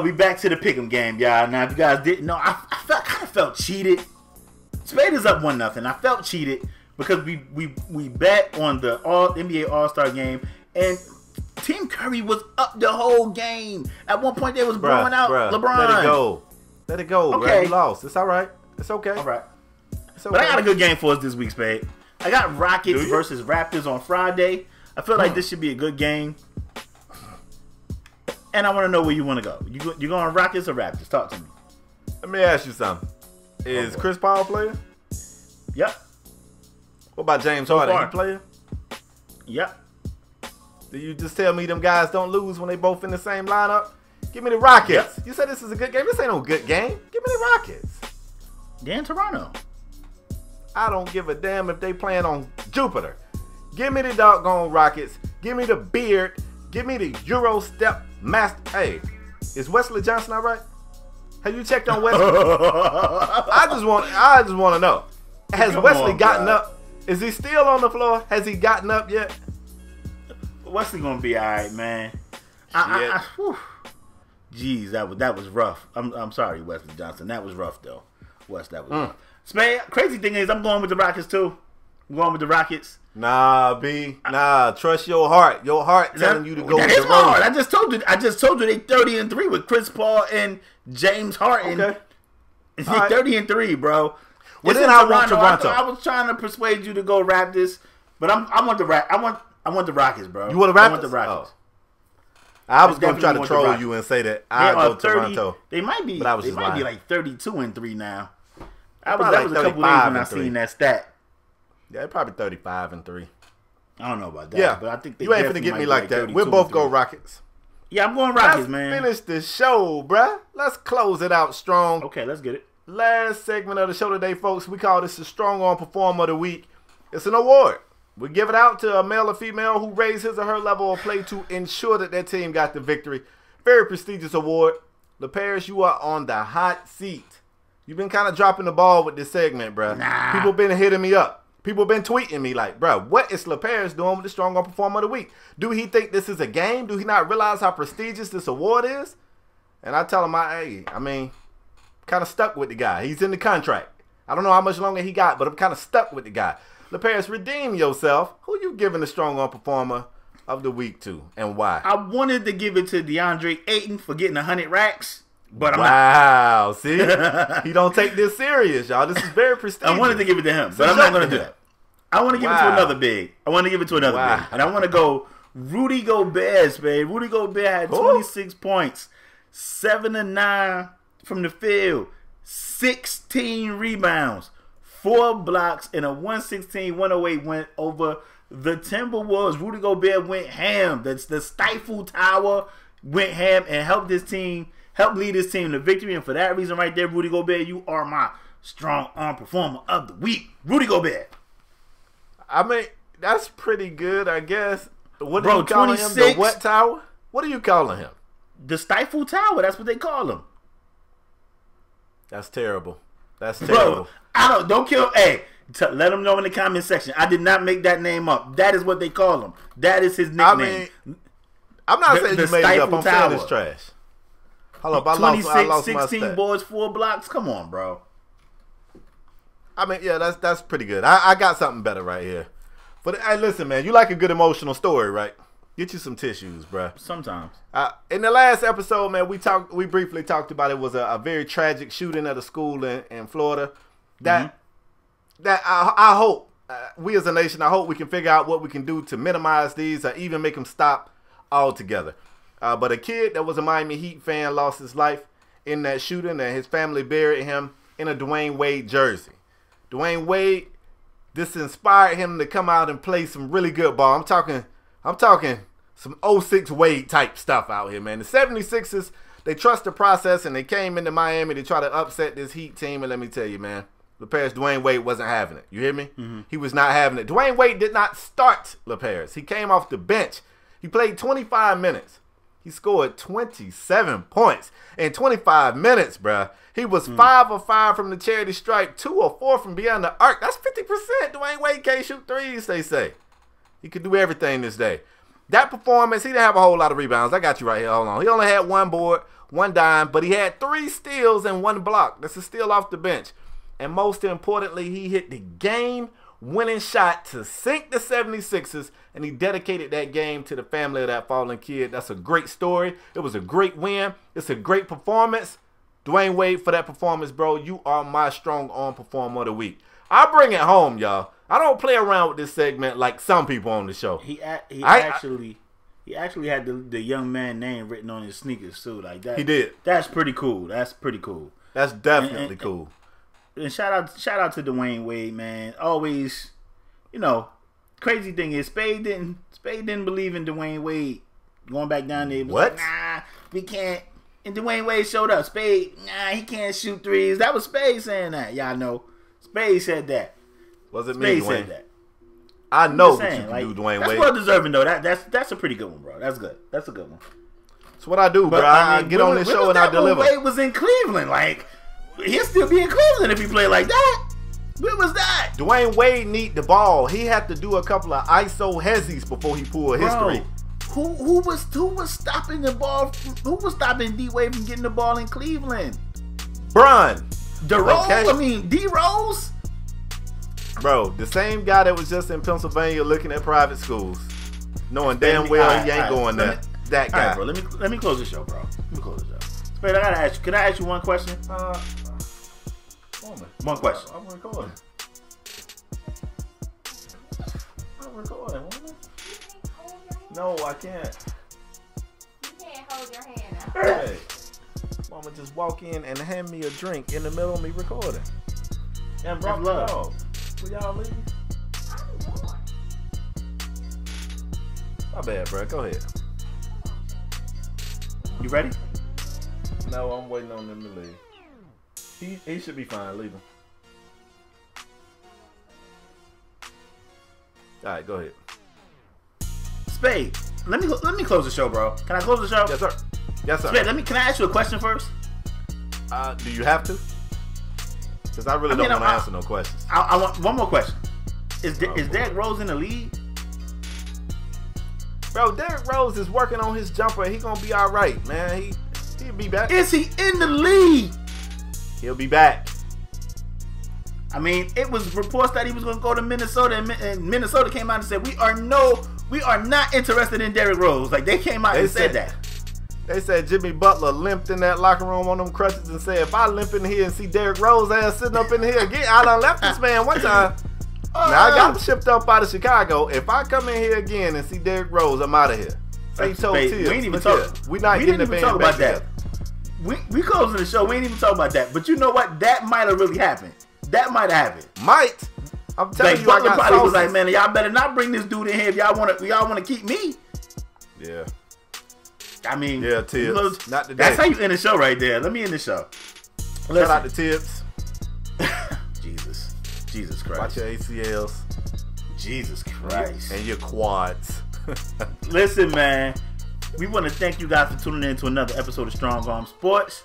We back to the pick'em game, y'all. Now, if you guys didn't know, I kind of felt cheated. Spade is up 1-0. I felt cheated because we bet on the NBA All-Star game, and Team Curry was up the whole game. At one point, they was blowing out LeBron. Let it go. Okay. Bro. You lost. It's all right. It's okay. All right. It's okay. But I got a good game for us this week, Spade. I got Rockets versus Raptors on Friday. I feel like this should be a good game. And I want to know where you want to go. You going Rockets or Raptors? Talk to me. Let me ask you something. Is Chris Paul playing? Yep. What about James Harden? He playing? Yep. Do you just tell me them guys don't lose when they both in the same lineup? Give me the Rockets. Yep. You said this is a good game. This ain't no good game. Give me the Rockets. They're in Toronto. I don't give a damn if they playing on Jupiter. Give me the doggone Rockets. Give me the beard. Give me the Euro step master. Hey, is Wesley Johnson all right? Have you checked on Wesley? I just want to know. Has Wesley gotten up? Is he still on the floor? Has he gotten up yet? Wesley gonna be all right, man. Jeez, that was rough. I'm sorry, Wesley Johnson. That was rough though. That was rough. Spade, crazy thing is, I'm going with the Rockets too. I'm going with the Rockets. Nah, B. Nah, trust your heart. Your heart telling you to go with the Rockets. I just told you they 30-3 with Chris Paul and James Harden. Okay. It's 30-3, bro. Well, then I want Toronto. I was trying to persuade you to go Raptors, but I want the Rockets, bro. You want the Raptors? I want the Rockets. Oh. I was going to try to troll you and say that I go 30, Toronto. They might be. But I was they just lying. Like 32-3 now. That like was a couple days when I seen that stat. Yeah, probably 35-3. I don't know about that. Yeah, but I think you ain't finna get me like that. We'll both go Rockets. Yeah, I'm going Rockets, man. Let's finish the show, bruh. Let's close it out strong. Okay, let's get it. Last segment of the show today, folks. We call this the Strong Arm Performer of the Week. It's an award. We give it out to a male or female who raised his or her level of play to ensure that their team got the victory. Very prestigious award. LeParis, you are on the hot seat. You've been kind of dropping the ball with this segment, bruh. Nah. People been hitting me up. People been tweeting me like, bruh, what is LeParis doing with the Strong Arm Performer of the Week? Do he think this is a game? Do he not realize how prestigious this award is? And I tell him, kind of stuck with the guy. He's in the contract. I don't know how much longer he got, but I'm kind of stuck with the guy. LeParis, redeem yourself. Who you giving the Strong Arm Performer of the Week to, and why? I wanted to give it to Deadre Ayton for getting 100 racks, but wow, see? He don't take this serious, y'all. This is very prestigious. I wanted to give it to him, but I'm not going to do that. I want to give it to another big. And I want to go Rudy Gobert, man. Rudy Gobert had 26 points, 7-9 from the field, 16 rebounds, 4 blocks, and a 116-108 win over the Timberwolves. Rudy Gobert went ham. The Stifle Tower went ham and helped lead his team to victory. And for that reason right there, Rudy Gobert, you are my Strong Arm Performer of the Week. Rudy Gobert. I mean, that's pretty good, I guess. What Bro, are you calling him? The what tower? What are you calling him? The Stifle Tower. That's what they call him. That's terrible. That's terrible. Bro, don't kill. Hey, let them know in the comment section. I did not make that name up. That is what they call him. That is his nickname. I mean, I'm not saying you made it up. I'm saying it's trash. Hold up, I lost 16 my stat. boards, 4 blocks. Come on, bro. I mean, yeah, that's pretty good. I got something better right here. But hey, listen, man, you like a good emotional story, right? Get you some tissues, bro. Sometimes. In the last episode, man, we briefly talked about it was a very tragic shooting at a school in Florida. That I hope we as a nation, I hope we can figure out what we can do to minimize these or even make them stop altogether. But a kid that was a Miami Heat fan lost his life in that shooting, and his family buried him in a Dwayne Wade jersey. Dwayne Wade, this inspired him to come out and play some really good ball. I'm talking some 06 Wade type stuff out here, man. The 76ers, they trust the process, and they came into Miami to try to upset this Heat team. And let me tell you, man, LeParis, Dwayne Wade wasn't having it. You hear me? Mm-hmm. He was not having it. Dwayne Wade did not start LeParis. He came off the bench. He played 25 minutes. He scored 27 points in 25 minutes, bruh. He was 5 of 5 from the charity stripe, 2 of 4 from beyond the arc. That's 50%. Dwayne Wade can't shoot threes, they say. He could do everything this day. That performance, he didn't have a whole lot of rebounds. I got you right here. Hold on. He only had 1 board, 1 dime, but he had 3 steals and 1 block. That's a steal off the bench. And most importantly, he hit the game-winning shot to sink the 76ers, and he dedicated that game to the family of that fallen kid. That's a great story. It was a great win. It's a great performance. Dwayne Wade, for that performance, bro, you are my Strong Arm Performer of the Week. I bring it home, y'all. I don't play around with this segment like some people on the show. He actually had the young man name written on his sneakers too, like that. He did. That's pretty cool. That's definitely cool. And shout out to Dwayne Wade, man. Always, crazy thing is Spade didn't believe in Dwayne Wade going back down there. He was what? Like, nah, we can't. And Dwayne Wade showed up. Spade, he can't shoot threes. That was Spade saying that. Y'all know. Spade said that. Was it Spade me, Dwayne? said that. I know what you can do, Dwayne Wade. That's well deserving, though. That's a pretty good one, bro. That's good. That's a good one. That's what I do, bro. I get on this show and I deliver. Wade was in Cleveland. Like, he'll still be in Cleveland if he played like that. When was that? Dwayne Wade need the ball. He had to do a couple of ISO hezzies before he pulled history. Who was stopping the ball? Who was stopping D Wade from getting the ball in Cleveland? Brun. DeRose? Okay. I mean, D-Rose? Bro, the same guy that was just in Pennsylvania looking at private schools, knowing damn well he ain't going there. That guy. All right, bro. Let me close the show, bro. Let me close the show. Spade, I gotta ask you. Can I ask you one question? One question. I'm recording. I'm recording, woman. No, I can't. You can't hold your hand out. Hey, mama just walk in and hand me a drink in the middle of me recording. And brought the dog. Will y'all leave? I'm going. My bad, bro. Go ahead. You ready? No, I'm waiting on them to leave. He should be fine. Leave him. All right, go ahead. Spade, let me close the show, bro. Can I close the show? Yes, sir. Yes, sir. Spade, can I ask you a question first? Do you have to? Because I really don't want to answer no questions. I want one more question. Is Derrick Rose in the league? Bro, Derrick Rose is working on his jumper. He gonna be all right, man. He'll be back. Is he in the league? He'll be back. I mean, it was reports that he was going to go to Minnesota, and Minnesota came out and said, we are not interested in Derrick Rose. Like, they came out and said that. They said Jimmy Butler limped in that locker room on them crutches and said, if I limp in here and see Derrick Rose ass sitting up in here again, I done left this man one time. Now, I got him shipped up out of Chicago. If I come in here again and see Derrick Rose, I'm out of here. Say toe we ain't even talk. We not getting the band talk back about that. We closing the show. We ain't even talking about that. But you know what? That might have really happened. That might have happened. Might. I'm telling like, you, Butler I got probably sauces. was like, man, y'all better not bring this dude in here if y'all want to keep me. Yeah. I mean, yeah, Tibbs. Not today. That's how you end the show right there. Let me end the show. Shout out to Tibbs. Jesus Christ. Watch your ACLs. Jesus Christ. And your quads. Listen, man. We want to thank you guys for tuning in to another episode of Strong Arm Sports.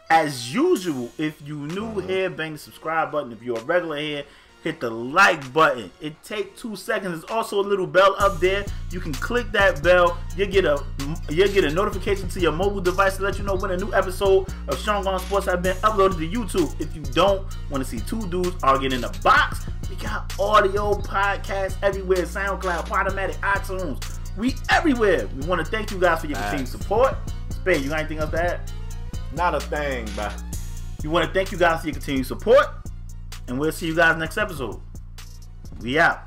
As usual, if you new here, bang the subscribe button. If you're a regular here, hit the like button. It takes 2 seconds. There's also a little bell up there. You can click that bell. You'll get a notification to your mobile device to let you know when a new episode of Strong Arm Sports has been uploaded to YouTube. If you don't want to see two dudes arguing in the box, we got audio podcasts everywhere. SoundCloud, ऊPodOmatic, iTunes. We everywhere. We want to thank you guys for your continued support. Spade, you got anything else to add? Not a thing, bro. We want to thank you guys for your continued support. And we'll see you guys next episode. We out.